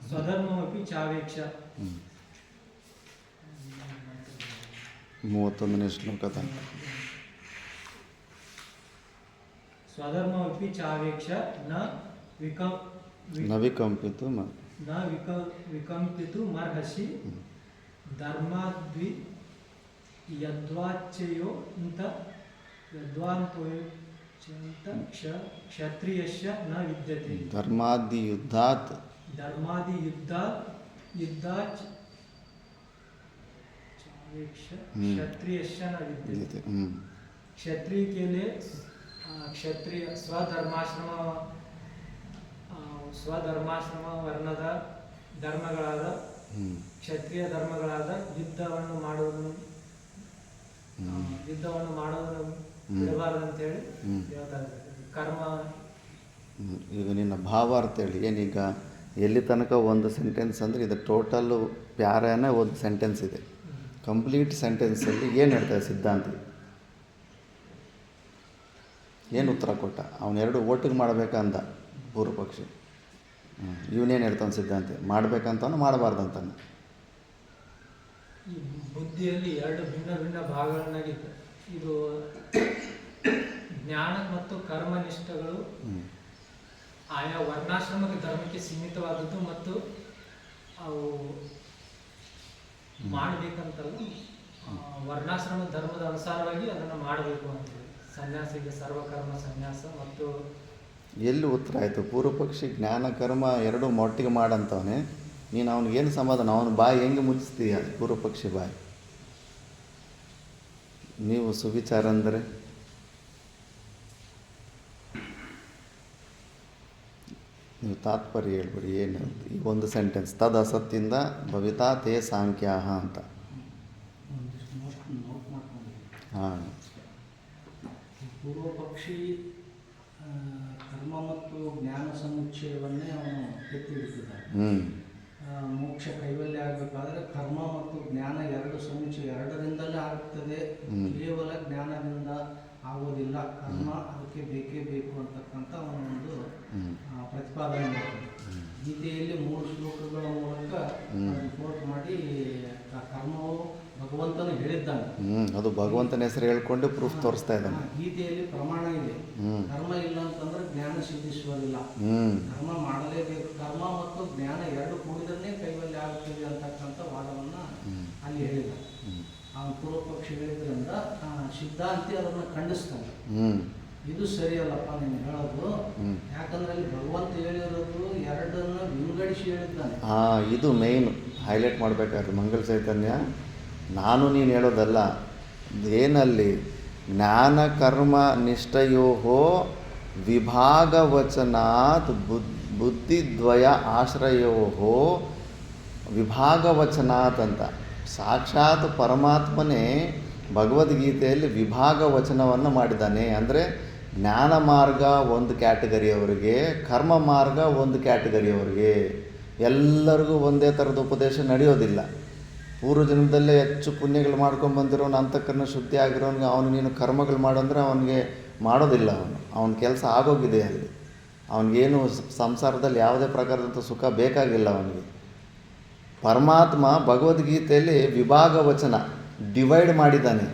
[SPEAKER 2] ಸ್ವಧರ್ಮಪಿ ಚಾವೇಕ್ಷ.
[SPEAKER 1] 31ನೇ ಶ್ಲೋಕ.
[SPEAKER 2] ಸ್ವಧರ್ಮಪಿ ಚಾವೇಕ್ಷ ನ ವಿಕಂಪಿತು ಮರ್ಹಸಿ ಧರ್ಮಾದ್ವಿ ಯದ್ವಾಚ್ಯಯೋ ಕ್ಷತ್ರಿಯಸ್ಯ ನ ವಿದ್ಯತೆ.
[SPEAKER 1] ಧರ್ಮಾದಿ ಯುದ್ಧಾತ್
[SPEAKER 2] क्षत्रिय न विद्यते. क्षत्रिय के लिए ಕ್ಷತ್ರಿಯ ಸ್ವಧರ್ಮಾಶ್ರಮ ವರ್ಣದ ಧರ್ಮಗಳಾದ
[SPEAKER 1] ಹ್ಞೂ
[SPEAKER 2] ಕ್ಷತ್ರಿಯ ಧರ್ಮಗಳಾದ ಯುದ್ಧವನ್ನು ಮಾಡುವುದನ್ನು ಬಿಡಬಾರದಂತೇಳಿ
[SPEAKER 1] ಹ್ಮ್.
[SPEAKER 2] ಹೇಳ್ತಾ ಇದ್ದಾರೆ. ಕರ್ಮ
[SPEAKER 1] ಈಗ ನಿನ್ನ ಭಾವಾರ್ಥ ಹೇಳಿ ಏನೀಗ ಎಲ್ಲಿ ತನಕ ಒಂದು ಸೆಂಟೆನ್ಸ್ ಅಂದರೆ ಇದು ಟೋಟಲ್ಲು ಪ್ಯಾರಾನೇ ಒಂದು ಸೆಂಟೆನ್ಸ್ ಇದೆ. ಕಂಪ್ಲೀಟ್ ಸೆಂಟೆನ್ಸಲ್ಲಿ ಏನು ಹೇಳ್ತಾರೆ ಸಿದ್ಧಾಂತಿ? ಏನು ಉತ್ತರ ಕೊಟ್ಟ? ಅವನೆರಡು ಒಟ್ಟಿಗೆ ಮಾಡಬೇಕಂದ ಪೂರ್ವ ಪಕ್ಷಿ. ಇವನೇನು ಹೇಳ್ತಾನೆ ಸಿದ್ಧಾಂತಿ? ಮಾಡಬೇಕಂತಾನು ಮಾಡಬಾರ್ದಂತಾನೆ.
[SPEAKER 2] ಈ ಬುದ್ಧಿಯಲ್ಲಿ ಎರಡು ಭಿನ್ನ ಭಿನ್ನ ಭಾಗಗಳನ್ನಾಗಿತ್ತು. ಇದು ಜ್ಞಾನ ಮತ್ತು ಕರ್ಮನಿಷ್ಠಗಳು ಆಯಾ ವರ್ಣಾಶ್ರಮಕ್ಕೆ ಧರ್ಮಕ್ಕೆ ಸೀಮಿತವಾದದ್ದು ಮತ್ತು ಅವು ಮಾಡಬೇಕಂತಲ್ಲ, ವರ್ಣಾಶ್ರಮ ಧರ್ಮದ ಅನುಸಾರವಾಗಿ ಅದನ್ನು ಮಾಡಬೇಕು ಅಂತೇಳಿ. ಸನ್ಯಾಸಿಗೆ ಸರ್ವಕರ್ಮ ಸನ್ಯಾಸ ಮತ್ತು
[SPEAKER 1] ಎಲ್ಲಿ ಉತ್ತರ ಆಯಿತು? ಪೂರ್ವ ಪಕ್ಷಿ ಜ್ಞಾನ ಕರ್ಮ ಎರಡೂ ಒಟ್ಟಿಗೆ ಮಾಡಂತವನೇ. ನೀನು ಅವನಿಗೇನು ಸಮಾಧಾನ? ಅವನ ಬಾಯಿ ಹೆಂಗೆ ಮುಚ್ಚಿಸ್ತೀಯ? ಪೂರ್ವ ಪಕ್ಷಿ ಬಾಯಿ. ನೀವು ಸುವಿಚಾರ ಅಂದರೆ ನೀವು ತಾತ್ಪರ್ಯ ಹೇಳ್ಬಿಡಿ ಏನು ಈ ಒಂದು ಸೆಂಟೆನ್ಸ್. ತದ್ ಅಸತ್ತಿಂದ ಭವಿತಾ ತೇ ಸಾಂಖ್ಯಾಹ ಅಂತ. ಹಾಂ,
[SPEAKER 3] ಪೂರ್ವ ಪಕ್ಷಿ ಕರ್ಮ ಮತ್ತು ಜ್ಞಾನ ಸಮುಚ್ಚಯವನ್ನೇ ಅವನು ಎತ್ತಿ ಹಿಡಿತಿದ್ದಾನೆ. ಮೋಕ್ಷ ಕೈವಲ್ಯ ಆಗಬೇಕಾದ್ರೆ ಕರ್ಮ ಮತ್ತು ಜ್ಞಾನ ಎರಡು ಸಮುಚ್ಚಯ ಎರಡರಿಂದಲೇ ಆಗುತ್ತದೆ. ಕೇವಲ ಜ್ಞಾನದಿಂದ ಆಗೋದಿಲ್ಲ. ಕರ್ಮ ಅದಕ್ಕೆ ಬೇಕೇ ಬೇಕು ಅಂತಕ್ಕಂಥ ಒಂದು ಪ್ರತಿಪಾದನೆ ಮಾಡ್ತಾರೆ. ಗೀತೆಯಲ್ಲಿ 3 ಶ್ಲೋಕಗಳ ಮೂಲಕ ರಿಪೋರ್ಟ್ ಮಾಡಿ ಕರ್ಮವು ಭಗವಂತನು ಹೇಳಿದ್ದಾನೆ.
[SPEAKER 1] ಅದು ಭಗವಂತನ ಹೆಸರು ಹೇಳ್ಕೊಂಡು ಪ್ರೂಫ್ ತೋರಿಸ್ತಾ ಇದ್ದಾನೆ.
[SPEAKER 3] ಗೀತೆಯಲ್ಲಿ ಪ್ರಮಾಣ ಇದೆ. ಕರ್ಮ ಇಲ್ಲ ಅಂತಂದ್ರೆ ಜ್ಞಾನ ಸಿದ್ಧಿಸುವುದಿಲ್ಲ. ಕರ್ಮ ಮಾಡಲೇಬೇಕು. ಕರ್ಮ ಮತ್ತು ಜ್ಞಾನ ಎರಡು ಕೂಡಿದ್ರೆ ಕೈವಲ್ಯ ಆಗುತ್ತದೆ ಅಂತಕ್ಕಂಥ ವಾದವನ್ನ ಅಲ್ಲಿ ಹೇಳಿದ. ಅವನು ಪೂರ್ವ ಪಕ್ಷಿ ಹೇಳಿದ್ರಿಂದ ಸಿದ್ಧಾಂತಿ ಅದನ್ನ ಖಂಡಿಸ್ತಾನೆ. ಇದು ಸರಿಯಲ್ಲಪ್ಪ ನೀನು ಹೇಳೋದು. ಯಾಕಂದ್ರೆ ಅಲ್ಲಿ ಭಗವಂತ ಹೇಳಿರೋದು ಎರಡನ್ನ ವಿಂಗಡಿಸಿ ಹೇಳಿದ್ದಾನೆ.
[SPEAKER 1] ಇದು ಮೇಯ್ನ್ ಹೈಲೈಟ್ ಮಾಡಬೇಕಾದ್ರೆ ಮಂಗಲ ಚೈತನ್ಯ. ನಾನು ನೀನು ಹೇಳೋದಲ್ಲ, ಏನಲ್ಲಿ ಜ್ಞಾನ ಕರ್ಮ ನಿಷ್ಠಯೋ ವಿಭಾಗವಚನಾತ್ ಬುದ್ಧಿದ್ವಯ ಆಶ್ರಯೋ ವಿಭಾಗವಚನಾತ್ ಅಂತ. ಸಾಕ್ಷಾತ್ ಪರಮಾತ್ಮನೇ ಭಗವದ್ಗೀತೆಯಲ್ಲಿ ವಿಭಾಗ ವಚನವನ್ನು ಮಾಡಿದ್ದಾನೆ. ಅಂದರೆ ಜ್ಞಾನ ಮಾರ್ಗ ಒಂದು ಕ್ಯಾಟಗರಿಯವರಿಗೆ, ಕರ್ಮ ಮಾರ್ಗ ಒಂದು ಕ್ಯಾಟಗರಿಯವರಿಗೆ. ಎಲ್ಲರಿಗೂ ಒಂದೇ ಥರದ ಉಪದೇಶ ನಡೆಯೋದಿಲ್ಲ. ಪೂರ್ವ ಜನ್ಮದಲ್ಲೇ ಹೆಚ್ಚು ಪುಣ್ಯಗಳು ಮಾಡ್ಕೊಂಡು ಬಂದಿರೋನು, ಅಂತಃಕರಣ ಶುದ್ಧಿ ಆಗಿರೋನಿಗೆ ಅವನು ನೀನು ಕರ್ಮಗಳು ಮಾಡಂದರೆ ಅವನಿಗೆ ಮಾಡೋದಿಲ್ಲ. ಅವನ ಕೆಲಸ ಆಗೋಗಿದೆ ಅಲ್ಲಿ. ಅವನಿಗೇನು ಸಂಸಾರದಲ್ಲಿ ಯಾವುದೇ ಪ್ರಕಾರದಂಥ ಸುಖ ಬೇಕಾಗಿಲ್ಲ ಅವನಿಗೆ. ಪರಮಾತ್ಮ ಭಗವದ್ಗೀತೆಯಲ್ಲಿ ವಿಭಾಗ ವಚನ ಡಿವೈಡ್ ಮಾಡಿದ್ದಾನೆ.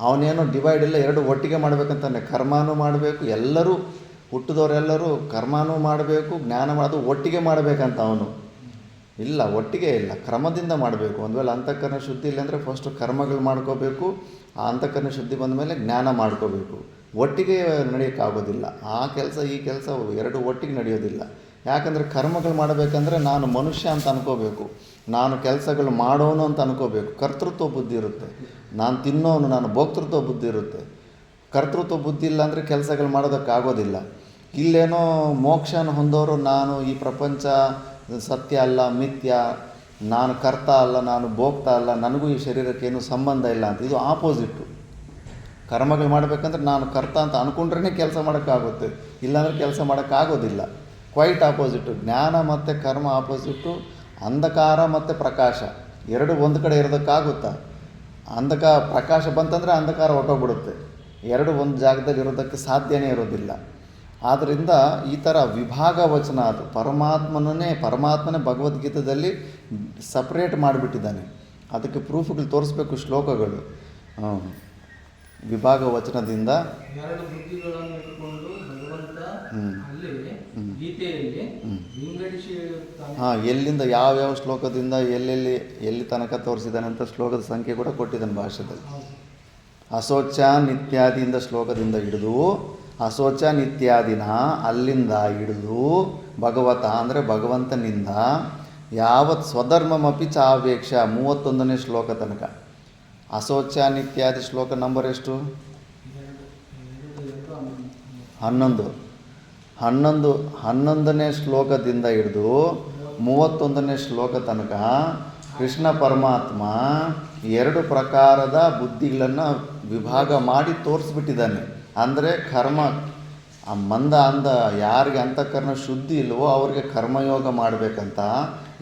[SPEAKER 1] ಅವನೇನೋ ಡಿವೈಡ್ ಇಲ್ಲ, ಎರಡು ಒಟ್ಟಿಗೆ ಮಾಡಬೇಕಂತಾನೆ. ಕರ್ಮನೂ ಮಾಡಬೇಕು, ಎಲ್ಲರೂ ಹುಟ್ಟಿದವರೆಲ್ಲರೂ ಕರ್ಮನೂ ಮಾಡಬೇಕು, ಜ್ಞಾನ ಮಾಡೋದು ಒಟ್ಟಿಗೆ ಮಾಡಬೇಕಂತ ಅವನು ಇಲ್ಲ. ಒಟ್ಟಿಗೆ ಇಲ್ಲ, ಕ್ರಮದಿಂದ ಮಾಡಬೇಕು. ಒಂದು ವೇಳೆ ಅಂತಃಕರಣ ಶುದ್ಧಿ ಇಲ್ಲಾಂದರೆ ಫಸ್ಟು ಕರ್ಮಗಳು ಮಾಡ್ಕೋಬೇಕು. ಆ ಅಂತಃಕರಣ ಶುದ್ಧಿ ಬಂದ ಮೇಲೆ ಜ್ಞಾನ ಮಾಡ್ಕೋಬೇಕು. ಒಟ್ಟಿಗೆ ನಡೆಯೋಕ್ಕಾಗೋದಿಲ್ಲ. ಆ ಕೆಲಸ ಈ ಕೆಲಸ ಎರಡು ಒಟ್ಟಿಗೆ ನಡೆಯೋದಿಲ್ಲ. ಯಾಕಂದರೆ ಕರ್ಮಗಳು ಮಾಡಬೇಕಂದ್ರೆ ನಾನು ಮನುಷ್ಯ ಅಂತ ಅನ್ಕೋಬೇಕು, ನಾನು ಕೆಲಸಗಳು ಮಾಡೋನು ಅಂತ ಅನ್ಕೋಬೇಕು. ಕರ್ತೃತ್ವ ಬುದ್ಧಿ ಇರುತ್ತೆ. ನಾನು ತಿನ್ನೋನು, ನಾನು ಭೋಕ್ತೃತ್ವ ಬುದ್ಧಿ ಇರುತ್ತೆ. ಕರ್ತೃತ್ವ ಬುದ್ಧಿ ಇಲ್ಲ ಅಂದರೆ ಕೆಲಸಗಳು ಮಾಡೋದಕ್ಕಾಗೋದಿಲ್ಲ. ಇಲ್ಲೇನೋ ಮೋಕ್ಷನ ಹೊಂದೋರು ನಾನು ಈ ಪ್ರಪಂಚ ಸತ್ಯ ಅಲ್ಲ, ಮಿಥ್ಯ, ನಾನು ಕರ್ತ ಅಲ್ಲ, ನಾನು ಭೋಕ್ತ ಅಲ್ಲ, ನನಗೂ ಈ ಶರೀರಕ್ಕೇನು ಸಂಬಂಧ ಇಲ್ಲ ಅಂತ. ಇದು ಆಪೋಸಿಟ್ಟು. ಕರ್ಮಗಳು ಮಾಡಬೇಕಂದ್ರೆ ನಾನು ಕರ್ತ ಅಂತ ಅಂದ್ಕೊಂಡ್ರೇ ಕೆಲಸ ಮಾಡೋಕ್ಕಾಗುತ್ತೆ, ಇಲ್ಲಾಂದರೆ ಕೆಲಸ ಮಾಡೋಕ್ಕಾಗೋದಿಲ್ಲ. Quite opposite. ಜ್ಞಾನ ಮತ್ತು ಕರ್ಮ ಆಪೋಸಿಟ್ಟು. ಅಂಧಕಾರ ಮತ್ತು ಪ್ರಕಾಶ ಎರಡು ಒಂದು ಕಡೆ ಇರೋದಕ್ಕಾಗುತ್ತಾ? ಪ್ರಕಾಶ ಬಂತಂದರೆ ಅಂಧಕಾರ ಹೊಟ್ಟೋಗ್ಬಿಡುತ್ತೆ. ಎರಡು ಒಂದು ಜಾಗದಲ್ಲಿ ಇರೋದಕ್ಕೆ ಸಾಧ್ಯನೇ ಇರೋದಿಲ್ಲ. ಆದ್ದರಿಂದ ಈ ಥರ ವಿಭಾಗ ವಚನ ಅದು ಪರಮಾತ್ಮನೇ ಭಗವದ್ಗೀತೆಯಲ್ಲಿ ಸಪ್ರೇಟ್ ಮಾಡಿಬಿಟ್ಟಿದ್ದಾನೆ. ಅದಕ್ಕೆ ಪ್ರೂಫ್ಗಳು ತೋರಿಸ್ಬೇಕು, ಶ್ಲೋಕಗಳು. ವಿಭಾಗ ವಚನದಿಂದ
[SPEAKER 3] ಎರಡು ಬುದ್ಧಿಗಳನ್ನು ಇಟ್ಕೊಂಡು ಭಗವಂತ ಅಲ್ಲಿ ಗೀತೆಯಲ್ಲಿ ವಿಂಗಡಿಸಿ ಹೇಳುತ್ತಾನೆ.
[SPEAKER 1] ಎಲ್ಲಿಂದ ಯಾವ್ಯಾವ ಶ್ಲೋಕದಿಂದ ಎಲ್ಲಿ ತನಕ ತೋರಿಸಿದ್ದಾನೆ ಅಂತ ಶ್ಲೋಕದ ಸಂಖ್ಯೆ ಕೂಡ ಕೊಟ್ಟಿದ್ದಾನೆ ಭಾಷೆದಲ್ಲಿ. ಅಶೋಚ ನಿತ್ಯಾದಿಯಿಂದ ಶ್ಲೋಕದಿಂದ ಹಿಡಿದು ಅಶೋಚ ನಿತ್ಯಾದಿನ ಅಲ್ಲಿಂದ ಹಿಡಿದು ಭಗವತ ಅಂದರೆ ಭಗವಂತನಿಂದ ಯಾವತ್ ಸ್ವಧರ್ಮಮಪಿ ಚಾವೇಕ್ಷ 31ನೇ ಶ್ಲೋಕ ತನಕ. ಅಶೋಚ ನಿತ್ಯಾದಿ ಶ್ಲೋಕ ನಂಬರ್ ಎಷ್ಟು? ಹನ್ನೊಂದನೇ ಶ್ಲೋಕದಿಂದ ಹಿಡಿದು 31ನೇ ಶ್ಲೋಕ ತನಕ ಕೃಷ್ಣ ಪರಮಾತ್ಮ 2 ಪ್ರಕಾರದ ಬುದ್ಧಿಗಳನ್ನು ವಿಭಾಗ ಮಾಡಿ ತೋರಿಸ್ಬಿಟ್ಟಿದ್ದಾನೆ. ಅಂದರೆ ಕರ್ಮ ಅಂದ ಯಾರಿಗೆ ಅಂತಃಕರಣ ಶುದ್ಧಿ ಇಲ್ವೋ ಅವ್ರಿಗೆ ಕರ್ಮಯೋಗ ಮಾಡಬೇಕಂತ,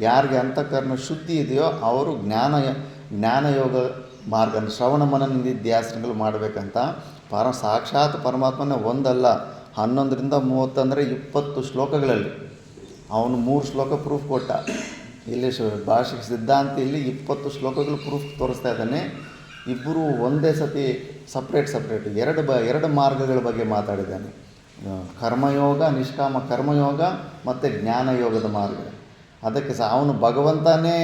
[SPEAKER 1] ಯಾರಿಗೆ ಅಂತಃಕರಣ ಶುದ್ಧಿ ಇದೆಯೋ ಅವರು ಜ್ಞಾನಯೋಗ ಮಾರ್ಗ ಶ್ರವಣ ಮನನ ನಿಧಿಧ್ಯಾಸನಗಳು ಮಾಡಬೇಕಂತ ಸಾಕ್ಷಾತ್ ಪರಮಾತ್ಮನೇ ಒಂದಲ್ಲ 11ರಿಂದ 30 ಅಂದರೆ 20 ಶ್ಲೋಕಗಳಲ್ಲಿ ಅವನು 3 ಶ್ಲೋಕ ಪ್ರೂಫ್ ಕೊಟ್ಟ. ಇಲ್ಲಿ ಭಾಷಿಕ ಸಿದ್ಧಾಂತ ಇಲ್ಲಿ 20 ಶ್ಲೋಕಗಳು ಪ್ರೂಫ್ ತೋರಿಸ್ತಾ ಇದ್ದಾನೆ. ಇಬ್ಬರು ಒಂದೇ ಸತಿ ಸಪ್ರೇಟ್ ಎರಡು ಮಾರ್ಗಗಳ ಬಗ್ಗೆ ಮಾತಾಡಿದ್ದಾನೆ. ಕರ್ಮಯೋಗ, ನಿಷ್ಕಾಮ ಕರ್ಮಯೋಗ ಮತ್ತು ಜ್ಞಾನಯೋಗದ ಮಾರ್ಗ. ಅದಕ್ಕೆ ಅವನು ಭಗವಂತನೇ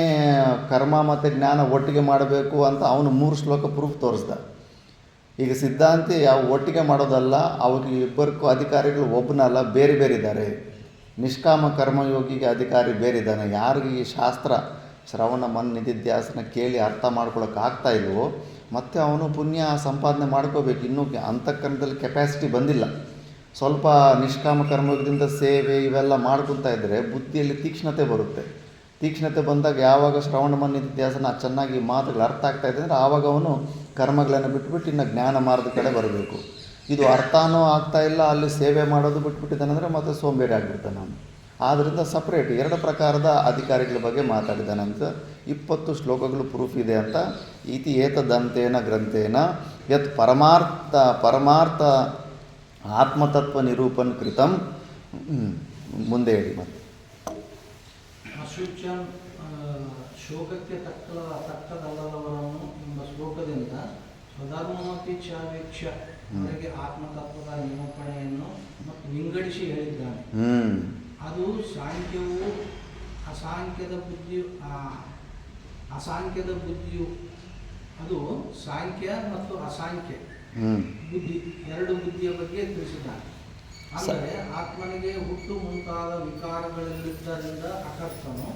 [SPEAKER 1] ಕರ್ಮ ಮತ್ತು ಜ್ಞಾನ ಒಟ್ಟಿಗೆ ಮಾಡಬೇಕು ಅಂತ ಅವನು 3 ಶ್ಲೋಕ ಪ್ರೂಫ್ ತೋರಿಸ್ದ. ಈಗ ಸಿದ್ಧಾಂತಿ ಒಟ್ಟಿಗೆ ಮಾಡೋದಲ್ಲ, ಅವ್ರಿಗೆ ಇಬ್ಬರಿಗೂ ಅಧಿಕಾರಿಗಳು ಒಬ್ಬನಲ್ಲ, ಬೇರೆ ಇದ್ದಾರೆ. ನಿಷ್ಕಾಮ ಕರ್ಮಯೋಗಿಗೆ ಅಧಿಕಾರಿ ಬೇರೆ ಇದ್ದಾನೆ. ಯಾರಿಗೆ ಈ ಶಾಸ್ತ್ರ ಶ್ರವಣ ಮನ ನಿಧಿಧ್ಯಾಸನ ಕೇಳಿ ಅರ್ಥ ಮಾಡ್ಕೊಳಕ್ಕೆ ಆಗ್ತಾ ಇಲ್ವೋ ಮತ್ತು ಅವನು ಪುಣ್ಯ ಸಂಪಾದನೆ ಮಾಡ್ಕೋಬೇಕು. ಇನ್ನೂ ಅಂತಃಕರಣದಲ್ಲಿ ಕೆಪಾಸಿಟಿ ಬಂದಿಲ್ಲ. ಸ್ವಲ್ಪ ನಿಷ್ಕಾಮ ಕರ್ಮಯೋಗದಿಂದ ಸೇವೆ ಇವೆಲ್ಲ ಮಾಡ್ಕೊತಾ ಇದ್ದರೆ ಬುದ್ಧಿಯಲ್ಲಿ ತೀಕ್ಷ್ಣತೆ ಬರುತ್ತೆ. ತೀಕ್ಷ್ಣತೆ ಬಂದಾಗ ಯಾವಾಗ ಶ್ರವಣ ಮನ ನಿಧಿಧ್ಯಾಸನ ಚೆನ್ನಾಗಿ ಮಾತುಗಳು ಅರ್ಥ ಆಗ್ತಾಯಿದೆ ಅಂದರೆ ಆವಾಗ ಅವನು ಕರ್ಮಗಳನ್ನು ಬಿಟ್ಬಿಟ್ಟು ಇನ್ನು ಜ್ಞಾನ ಮಾರ್ಗದ ಕಡೆ ಬರಬೇಕು. ಇದು ಅರ್ಥನೂ ಆಗ್ತಾಯಿಲ್ಲ, ಅಲ್ಲಿ ಸೇವೆ ಮಾಡೋದು ಬಿಟ್ಬಿಟ್ಟಿದ್ದಾನೆ ಅಂದರೆ ಮತ್ತೆ ಸೋಂಬೇರಿ ಆಗಿಬಿಡ್ತಾನೆ ಅವನು. ಆದ್ದರಿಂದ ಸಪ್ರೇಟ್ 2 ಪ್ರಕಾರದ ಅಧಿಕಾರಿಗಳ ಬಗ್ಗೆ ಮಾತಾಡಿದ್ದಾನೆ ಅಂತ 20 ಶ್ಲೋಕಗಳು ಪ್ರೂಫ್ ಇದೆ ಅಂತ. ಇತಿ ಏತದಂತೇನ ಗ್ರಂಥೇನ ಯತ್ ಪರಮಾರ್ಥ ಆತ್ಮತತ್ವ ನಿರೂಪಣ್ ಕೃತಂ. ಮುಂದೆ ಹೇಳಿ ಮತ್ತೆ.
[SPEAKER 3] ಅಶುಚ್ಯನ್ ಶೋಕಕ್ಕೆ ತಕ್ಕದಲ್ಲದವರನ್ನು ಎಂಬ ಶ್ಲೋಕದಿಂದ ಸ್ವಧರ್ಮಮಪಿ ಚಾವೇಕ್ಷ ಅವರಿಗೆ ಆತ್ಮತತ್ವದ ನಿರೂಪಣೆಯನ್ನು ಮತ್ತು ವಿಂಗಡಿಸಿ ಹೇಳಿದ್ದಾನೆ. ಅದು ಸಾಂಖ್ಯವು ಅಸಾಂಖ್ಯದ ಬುದ್ಧಿಯು ಅದು ಸಾಂಖ್ಯ ಮತ್ತು ಅಸಾಂಖ್ಯ ಬುದ್ಧಿ 2 ಬುದ್ಧಿಯ ಬಗ್ಗೆ ತಿಳಿಸಿದ್ದಾನೆ. ಅಂದರೆ ಆತ್ಮನಿಗೆ ಹುಟ್ಟು ಮುಂತಾದ ವಿಕಾರಗಳಲ್ಲಿದ್ದರಿಂದ ಅಕರ್ತನು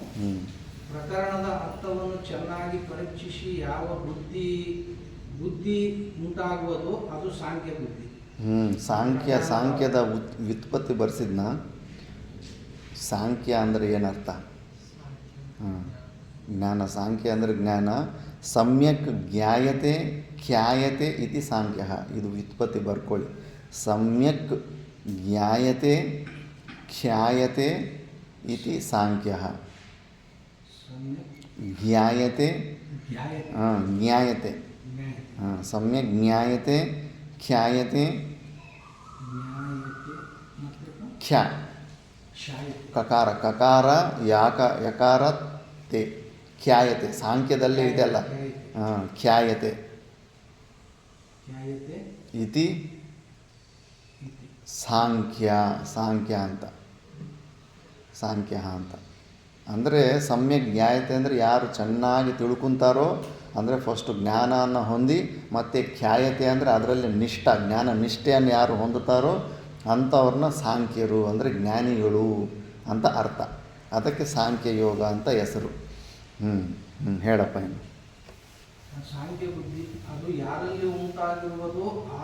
[SPEAKER 3] ಪ್ರಕರಣದ ಅರ್ಥವನ್ನು ಚೆನ್ನಾಗಿ ಪರೀಕ್ಷಿಸಿ ಯಾವ ಬುದ್ಧಿ ಉಂಟಾಗುವುದೋ ಅದು ಸಾಂಖ್ಯ ಬುದ್ಧಿ.
[SPEAKER 1] ಸಾಂಖ್ಯದ ವ್ಯುತ್ಪತ್ತಿ ಬರ್ಸಿದ್ನ. ಸಾಂಖ್ಯ ಅಂದರೆ ಏನರ್ಥ? ಜ್ಞಾನ. ಸಾಂಖ್ಯ ಅಂದರೆ ಜ್ಞಾನ. ಸಮ್ಯಕ್ ಜ್ಞಾಯತೆ ಖ್ಯಾಯತೆ ಇತಿ ಸಾಂಖ್ಯ. ಇದು ವ್ಯುತ್ಪತ್ತಿ ಬರ್ಕೊಳ್ಳಿ. ಸಮ್ಯಕ್ ಜ್ಞಾಯತೆ ಖ್ಯಾಯತೆ ಇತಿ ಸಾಂಖ್ಯ. ಜ್ಞಾಯತೆ ಸಮ್ಯಕ್ ಜ್ಞಾಯತೆ ಖ್ಯಾಯತೆ ಖ್ಯಾ ಕಕಾರ ಯಕಾರ ತೇ ಖ್ಯಾಯತೆ. ಸಾಂಖ್ಯದಲ್ಲಿ ಇದೆಲ್ಲ ಖ್ಯಾಯತೆ ಇತಿ ಸಾಂಖ್ಯ ಅಂತ. ಅಂದರೆ ಸಮ್ಯಕ್ ಜ್ಞಾಯತೆ ಅಂದರೆ ಯಾರು ಚೆನ್ನಾಗಿ ತಿಳ್ಕೊತಾರೋ ಅಂದರೆ ಫಸ್ಟು ಜ್ಞಾನವನ್ನು ಹೊಂದಿ, ಮತ್ತು ಖ್ಯಾಯತೆ ಅಂದರೆ ಅದರಲ್ಲಿ ಜ್ಞಾನ ನಿಷ್ಠೆಯನ್ನು ಯಾರು ಹೊಂದುತ್ತಾರೋ ಅಂಥವ್ರನ್ನ ಸಾಂಖ್ಯರು ಅಂದರೆ ಜ್ಞಾನಿಗಳು ಅಂತ ಅರ್ಥ. ಅದಕ್ಕೆ ಸಾಂಖ್ಯ ಯೋಗ ಅಂತ ಹೆಸರು. ಹೇಳಪ್ಪ ಇನ್ನು.
[SPEAKER 3] ಸಾಂಖ್ಯ ಬುದ್ಧಿ ಅದು ಯಾರಲ್ಲಿ ಉಂಟಾಗಿರುವುದೋ ಆ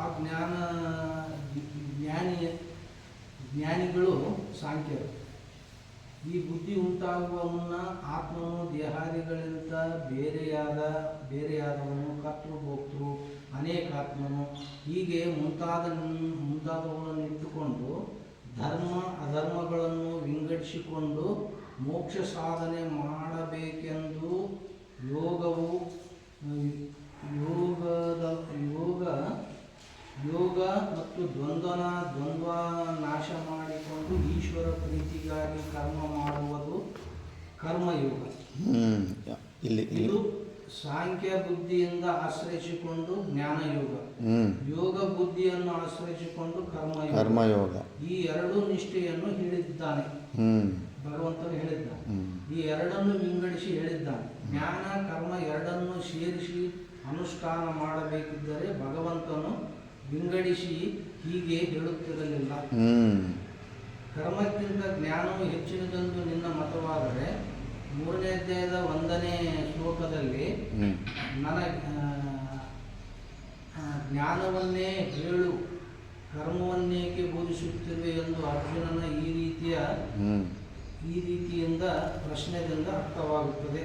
[SPEAKER 3] ಜ್ಞಾನಿಗಳು ಸಾಂಖ್ಯರು. ಈ ಬುದ್ಧಿ ಉಂಟಾಗುವ ಮುನ್ನ ಆತ್ಮನು ದೇಹಾದಿಗಳಿಂದ ಬೇರೆಯಾದವನು, ಕರ್ತೃ ಅನೇಕಾತ್ಮನು ಹೀಗೆ ಮುಂತಾದವುಗಳನ್ನು ಇಟ್ಟುಕೊಂಡು ಧರ್ಮ ಅಧರ್ಮಗಳನ್ನು ವಿಂಗಡಿಸಿಕೊಂಡು ಮೋಕ್ಷ ಸಾಧನೆ ಮಾಡಬೇಕೆಂದು ಯೋಗ ಮತ್ತು ದ್ವಂದ್ವ ನಾಶ ಮಾಡಿಕೊಂಡು ಈಶ್ವರ ಪ್ರೀತಿಗಾಗಿ ಕರ್ಮ ಮಾಡುವುದು ಕರ್ಮಯೋಗ. ಇದು ಸಾಂಖ್ಯ ಬುದ್ಧಿಯಿಂದ ಆಶ್ರಯಿಸಿಕೊಂಡು ಜ್ಞಾನಯೋಗ, ಯೋಗ ಬುದ್ಧಿಯನ್ನು ಆಶ್ರಯಿಸಿಕೊಂಡು ಕರ್ಮಯೋಗ. ಈ 2 ನಿಷ್ಠೆಯನ್ನು ಹೇಳಿದ್ದಾನೆ ಭಗವಂತನು ಹೇಳಿದ್ದಾನೆ. ಈ 2 ವಿಂಗಡಿಸಿ ಹೇಳಿದ್ದಾನೆ. ಜ್ಞಾನ ಕರ್ಮ 2 ಸೇರಿಸಿ ಅನುಷ್ಠಾನ ಮಾಡಬೇಕಿದ್ದರೆ ಭಗವಂತನು ವಿಂಗಡಿಸಿ ಹೀಗೆ ಹೇಳುತ್ತಿರಲಿಲ್ಲ. ಕರ್ಮಕ್ಕಿಂತ ಜ್ಞಾನವು ಹೆಚ್ಚಿನದೆಂದು ನಿನ್ನ ಮತವಾದರೆ 3ನೇ ಅಧ್ಯಾಯದ 1ನೇ ಶ್ಲೋಕದಲ್ಲಿ ಜ್ಞಾನವನ್ನೇ ಹೇಳು ಕರ್ಮವನ್ನೇಕೆ ಬೋಧಿಸುತ್ತಿರುವೆ ಎಂದು ಅರ್ಜುನನ ಈ ರೀತಿಯಿಂದ ಪ್ರಶ್ನೆಯಿಂದ ಅರ್ಥವಾಗುತ್ತದೆ.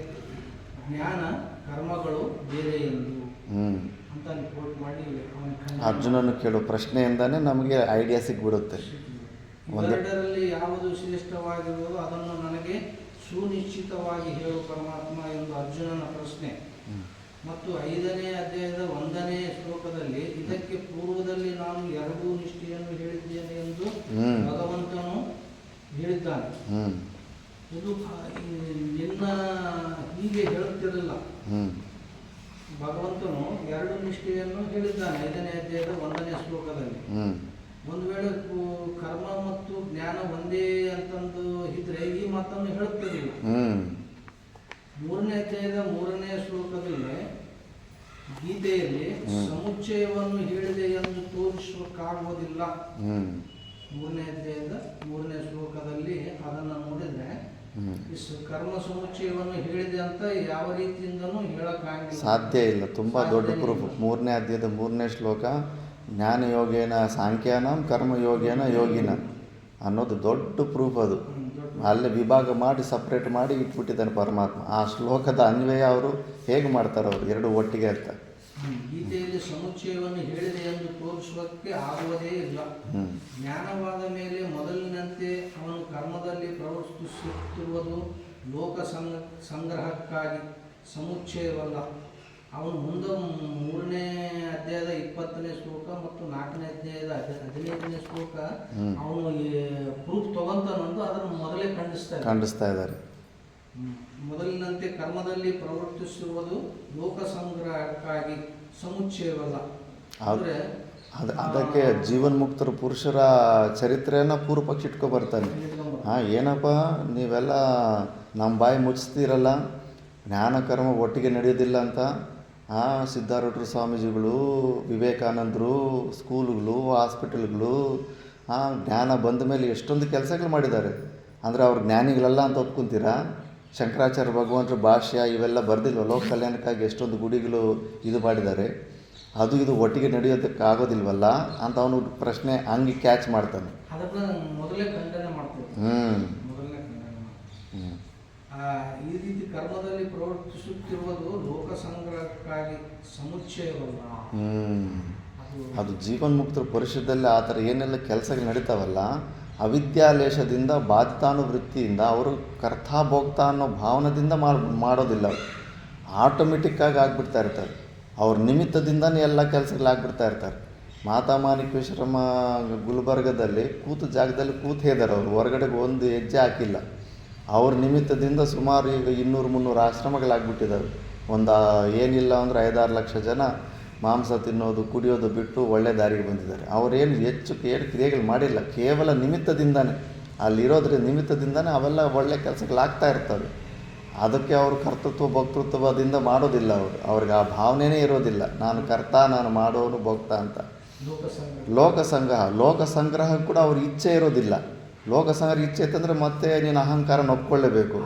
[SPEAKER 3] ಜ್ಞಾನ ಕರ್ಮಗಳು ಬೇರೆ ಎಂದು ಅಂತ ಕೋಟ್ ಮಾಡಿ
[SPEAKER 1] ಅರ್ಜುನನು ಕೇಳೋ ಪ್ರಶ್ನೆಯಿಂದಾನೇ ನಮಗೆ ಐಡಿಯಾ ಸಿಗ್ಬಿಡುತ್ತೆ.
[SPEAKER 3] ಇವೆರಡರಲ್ಲಿ ಯಾವುದು ಶ್ರೇಷ್ಠವಾಗಿರುವುದು ಅದನ್ನು ನನಗೆ ಸುನಿಶ್ಚಿತವಾಗಿ ಹೇಳು ಪರಮಾತ್ಮ ಎಂದು ಅರ್ಜುನನ ಪ್ರಶ್ನೆ. ಮತ್ತು 5ನೇ ಅಧ್ಯಾಯದ 1ನೇ ಶ್ಲೋಕದಲ್ಲಿ ಇದಕ್ಕೆ ಪೂರ್ವದಲ್ಲಿ ನಾನು 2 ನಿಷ್ಠೆಯನ್ನು ಹೇಳಿದ್ದೇನೆ ಎಂದು ಭಗವಂತನು ಹೇಳಿದ್ದಾನೆ. ಇದು ನಿನ್ನ ಹೀಗೆ ಹೇಳುತ್ತಿರಲಿಲ್ಲ. ಭಗವಂತನು 2 ನಿಷ್ಠೆಯನ್ನು ಹೇಳಿದ್ದಾನೆ 5ನೇ ಅಧ್ಯಾಯದ 1ನೇ ಶ್ಲೋಕದಲ್ಲಿ. ಒಂದು ವೇಳೆ ಕರ್ಮ ಮತ್ತು ಜ್ಞಾನ ಒಂದೇ ಅಂತಂದು ಇದ್ರೆ ಈ ಮಾತನ್ನು ಹೇಳುತ್ತಿರಲಿಲ್ಲ. 3ನೇ ಅಧ್ಯಾಯದ 3ನೇ ಶ್ಲೋಕದಲ್ಲಿ ಗೀತೆಯಲ್ಲಿ ಸಮುಚ್ಚಯವನ್ನು ಹೇಳಿದೆ ಎಂದು ತೋರಿಸಕ್ಕಾಗುವುದಿಲ್ಲ. 3ನೇ ಅಧ್ಯಾಯದ 3ನೇ ಶ್ಲೋಕದಲ್ಲಿ ಅದನ್ನು ನೋಡಿದ್ರೆ ಕರ್ಮ ಸಮುಚ್ಚಯವನ್ನು ಹೇಳಿದೆ ಅಂತ ಯಾವ ರೀತಿಯಿಂದನೂ ಹೇಳಕ್ಕಾಗಿಲ್ಲ, ಸಾಧ್ಯ
[SPEAKER 1] ಇಲ್ಲ. ತುಂಬ ದೊಡ್ಡ ಪ್ರೂಫ್. 3ನೇ ಅಧ್ಯಾಯದ 3ನೇ ಶ್ಲೋಕ ಜ್ಞಾನ ಯೋಗೇನ ಸಾಂಖ್ಯಾನಂ ಕರ್ಮಯೋಗೇನ ಯೋಗಿನ ಅನ್ನೋದು ದೊಡ್ಡ ಪ್ರೂಫ್. ಅದು ಅಲ್ಲೇ ವಿಭಾಗ ಮಾಡಿ ಸಪ್ರೇಟ್ ಮಾಡಿ ಇಟ್ಬಿಟ್ಟಿದ್ದಾನೆ ಪರಮಾತ್ಮ. ಆ ಶ್ಲೋಕದ ಅನ್ವಯ ಅವರು ಹೇಗೆ ಮಾಡ್ತಾರೆ ಅವರು 2 ಒಟ್ಟಿಗೆ ಅಂತ.
[SPEAKER 3] ಗೀತೆಯಲ್ಲಿ ಸಮುಚ್ಚಯವನ್ನು ಹೇಳಿದೆ ಎಂದು ತೋರಿಸುವುದಕ್ಕೆ ಆಗುವುದೇ ಇಲ್ಲ. ಜ್ಞಾನವಾದ ಮೇಲೆ ಮೊದಲಿನಂತೆ ಅವನು ಕರ್ಮದಲ್ಲಿ ಪ್ರವರ್ತಿಸುತ್ತಿರುವುದು ಲೋಕ ಸಂಗ್ರಹಕ್ಕಾಗಿ, ಸಮುಚ್ಚಯವಲ್ಲ. ಅವನು ಮುಂದೆ 3ನೇ ಅಧ್ಯಾಯದ 20ನೇ ಶ್ಲೋಕ ಮತ್ತು 4ನೇ ಅಧ್ಯಾಯದ 15ನೇ ಶ್ಲೋಕ ಅವನು ಪ್ರೂಫ್ ತಗೊಂತಾನಂದು ಅದನ್ನು ಮೊದಲೇ ಖಂಡಿಸ್ತಾ ಇದ್ದಾರೆ. ಮೊದಲಿನಂತೆ ಕರ್ಮದಲ್ಲಿ ಪ್ರವರ್ತಿಸಿರುವುದು ಲೋಕ ಸಂಗ್ರಹಕ್ಕಾಗಿ, ಸಮುಚ್ಚಯವಲ್ಲ. ಅಂದರೆ
[SPEAKER 1] ಅದಕ್ಕೆ ಜೀವನ್ಮುಕ್ತರ ಪುರುಷರ ಚರಿತ್ರೆಯನ್ನು ಪೂರ್ವಪಕ್ಷ ಇಟ್ಕೊ ಬರ್ತಾನೆ. ಏನಪ್ಪ ನೀವೆಲ್ಲ ನಮ್ಮ ಬಾಯಿ ಮುಚ್ಚಿಸ್ತೀರಲ್ಲ, ಜ್ಞಾನ ಕರ್ಮ ಒಟ್ಟಿಗೆ ನಡೆಯೋದಿಲ್ಲ ಅಂತ. ಸಿದ್ಧಾರೂಢರು ಸ್ವಾಮೀಜಿಗಳು, ವಿವೇಕಾನಂದರು, ಸ್ಕೂಲುಗಳು, ಹಾಸ್ಪಿಟಲ್ಗಳು ಜ್ಞಾನ ಬಂದ ಮೇಲೆ ಎಷ್ಟೊಂದು ಕೆಲಸಗಳು ಮಾಡಿದ್ದಾರೆ. ಅಂದರೆ ಅವ್ರು ಜ್ಞಾನಿಗಳಲ್ಲ ಅಂತ ಒಪ್ಕೊಂತೀರಾ? ಶಂಕರಾಚಾರ್ಯ ಭಗವಂತರ ಭಾಷ್ಯ ಇವೆಲ್ಲ ಬರೆದಿಲ್ವ? ಲೋಕ ಕಲ್ಯಾಣಕ್ಕಾಗಿ ಎಷ್ಟೊಂದು ಗುಡಿಗಳು ಇದು ಮಾಡಿದ್ದಾರೆ. ಇದು ಒಟ್ಟಿಗೆ ನಡೆಯೋದಕ್ಕೆ ಆಗೋದಿಲ್ವಲ್ಲ ಅಂತ ಅವನು ಪ್ರಶ್ನೆ ಹಂಗೆ ಕ್ಯಾಚ್ ಮಾಡ್ತಾನೆ.
[SPEAKER 3] ಈ ರೀತಿ ಕರ್ಮದಲ್ಲಿ ಪ್ರವರ್ತಿಸುತ್ತಿರುವುದು ಲೋಕ ಸಂಗ್ರಹಕ್ಕಾಗಿ, ಸಮುಚ್ಚಯವಲ್ಲ.
[SPEAKER 1] ಅದು ಜೀವನ್ಮುಕ್ತರ ಪರಿಷತ್ತಲ್ಲಿ ಆ ಥರ ಏನೆಲ್ಲ ಕೆಲಸಗಳು ನಡೀತಾವಲ್ಲ, ಅವಿದ್ಯಾಲೇಶದಿಂದ ಬಾಧಿತಾನುವೃತ್ತಿಯಿಂದ ಅವರು ಕರ್ತಾಭೋಕ್ತ ಅನ್ನೋ ಭಾವನದಿಂದ ಮಾಡೋದಿಲ್ಲ. ಆಟೋಮೆಟಿಕ್ಕಾಗಿ ಆಗಿಬಿಡ್ತಾ ಇರ್ತಾರೆ. ಅವ್ರ ನಿಮಿತ್ತದಿಂದನೇ ಎಲ್ಲ ಕೆಲಸಗಳಾಗ್ಬಿಡ್ತಾ ಇರ್ತಾರೆ. ಮಾತಾಮಾಣಿಕೇಶ್ವರಮ್ಮ ಗುಲ್ಬರ್ಗದಲ್ಲಿ ಕೂತು ಜಾಗದಲ್ಲಿ ಕೂತು ಹೇಳಿದಾರೆ. ಅವರು ಹೊರಗಡೆಗೆ ಒಂದು ಹೆಜ್ಜೆ ಹಾಕಿಲ್ಲ. ಅವ್ರ ನಿಮಿತ್ತದಿಂದ ಸುಮಾರು ಈಗ 200-300 ಆಶ್ರಮಗಳಾಗ್ಬಿಟ್ಟಿದ್ದಾವೆ. ಏನಿಲ್ಲ ಅಂದರೆ 5-6 ಲಕ್ಷ ಜನ ಮಾಂಸ ತಿನ್ನೋದು ಕುಡಿಯೋದು ಬಿಟ್ಟು ಒಳ್ಳೆ ದಾರಿಗೆ ಬಂದಿದ್ದಾರೆ. ಅವರೇನು ಹೆಚ್ಚು ಕ್ರಿಯೆಗಳು ಮಾಡಿಲ್ಲ, ಕೇವಲ ನಿಮಿತ್ತದಿಂದನೇ, ಅಲ್ಲಿರೋದ್ರ ನಿಮಿತ್ತದಿಂದನೇ ಅವೆಲ್ಲ ಒಳ್ಳೆ ಕೆಲಸಗಳಾಗ್ತಾ ಇರ್ತವೆ. ಅದಕ್ಕೆ ಅವರು ಕರ್ತೃತ್ವ ಭೋಕ್ತೃತ್ವದಿಂದ ಮಾಡೋದಿಲ್ಲ. ಅವ್ರಿಗೆ ಆ ಭಾವನೆಯೇ ಇರೋದಿಲ್ಲ, ನಾನು ಕರ್ತ, ನಾನು ಮಾಡೋನು ಭೋಕ್ತ ಅಂತ. ಲೋಕ ಸಂಗ್ರಹ ಕೂಡ ಅವ್ರ ಇಚ್ಛೆ ಇರೋದಿಲ್ಲ. ಲೋಕ ಸಂಗ್ರಹ ಇಚ್ಛೆ ಇತ್ತಂದರೆ ಮತ್ತೆ ನೀನು ಅಹಂಕಾರ ಒಪ್ಕೊಳ್ಳೇಬೇಕು.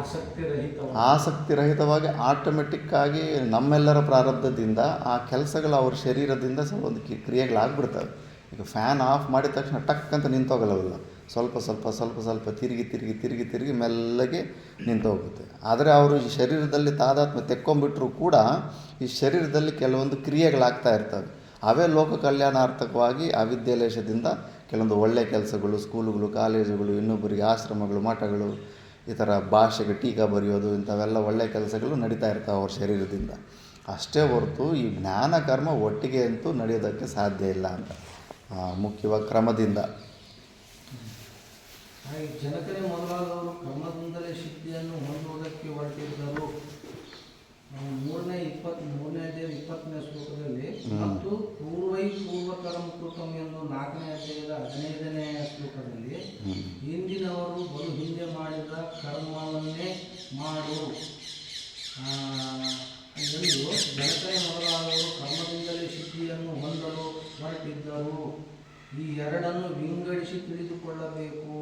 [SPEAKER 1] ಆಸಕ್ತಿ ರಹಿತವಾಗಿ ಆಟೋಮೆಟಿಕ್ಕಾಗಿ ನಮ್ಮೆಲ್ಲರ ಪ್ರಾರಬ್ಧದಿಂದ ಆ ಕೆಲಸಗಳು ಅವ್ರ ಶರೀರದಿಂದ ಒಂದು ಕ್ರಿಯೆಗಳಾಗ್ಬಿಡ್ತವೆ. ಈಗ ಫ್ಯಾನ್ ಆಫ್ ಮಾಡಿದ ತಕ್ಷಣ ಟಕ್ ಅಂತ ನಿಂತೋಗಲ್ಲವಲ್ಲ, ಸ್ವಲ್ಪ ತಿರುಗಿ ಮೆಲ್ಲಗೆ ನಿಂತೋಗುತ್ತೆ. ಆದರೆ ಅವರು ಈ ಶರೀರದಲ್ಲಿ ತಾದಾತ್ಮ್ಯ ತೆಕ್ಕೊಂಬಿಟ್ರೂ ಕೂಡ ಈ ಶರೀರದಲ್ಲಿ ಕೆಲವೊಂದು ಕ್ರಿಯೆಗಳಾಗ್ತಾ ಇರ್ತವೆ. ಅವೇ ಲೋಕ ಕಲ್ಯಾಣಾರ್ಥಕವಾಗಿ ಅವಿದ್ಯಾಲೇಶದಿಂದ ಕೆಲವೊಂದು ಒಳ್ಳೆಯ ಕೆಲಸಗಳು, ಸ್ಕೂಲುಗಳು, ಕಾಲೇಜುಗಳು, ಇನ್ನೊಬ್ಬರಿಗೆ ಆಶ್ರಮಗಳು, ಮಠಗಳು, ಈ ಥರ ಭಾಷೆಗೆ ಟೀಕಾ ಬರೆಯೋದು, ಇಂಥವೆಲ್ಲ ಒಳ್ಳೆಯ ಕೆಲಸಗಳು ನಡೀತಾ ಇರ್ತಾವೆ ಅವ್ರ ಶರೀರದಿಂದ. ಅಷ್ಟೇ ಹೊರತು ಈ ಜ್ಞಾನ ಕರ್ಮ ಒಟ್ಟಿಗೆ ಅಂತೂ ನಡೆಯೋದಕ್ಕೆ ಸಾಧ್ಯ ಇಲ್ಲ ಅಂತ ಮುಖ್ಯವಾಗಿ ಕ್ರಮದಿಂದ.
[SPEAKER 3] ಜನಕರೇ ಮೊದಲಾದವರು ಕರ್ಮದಿಂದಲೇ ಸಿದ್ಧಿಯನ್ನು ಹೊಂದುವುದಕ್ಕೆ ಹೊರಟಿದ್ದರು. 3ನೇ ಅಧ್ಯಾಯದ 20ನೇ ಶ್ಲೋಕದಲ್ಲಿ ಮತ್ತು ಪೂರ್ವಕರಂ ಕೃತಂ ಎಂದು 4ನೇ ಅಧ್ಯಾಯದ 15ನೇ ಶ್ಲೋಕದಲ್ಲಿ ಹಿಂದಿನವರು ಬಲು ಹಿಂದೆ ಮಾಡಿದ ಕರ್ಮವನ್ನೇ ಮಾಡು ಎಂದು ಜನಕರೇ ಮೊದಲಾದವರು ಕರ್ಮದಿಂದಲೇ ಸಿದ್ಧಿಯನ್ನು ಹೊಂದಲು ಹೊರಟಿದ್ದರು. ಈ ಎರಡನ್ನು ವಿಂಗಡಿಸಿ ತಿಳಿದುಕೊಳ್ಳಬೇಕು.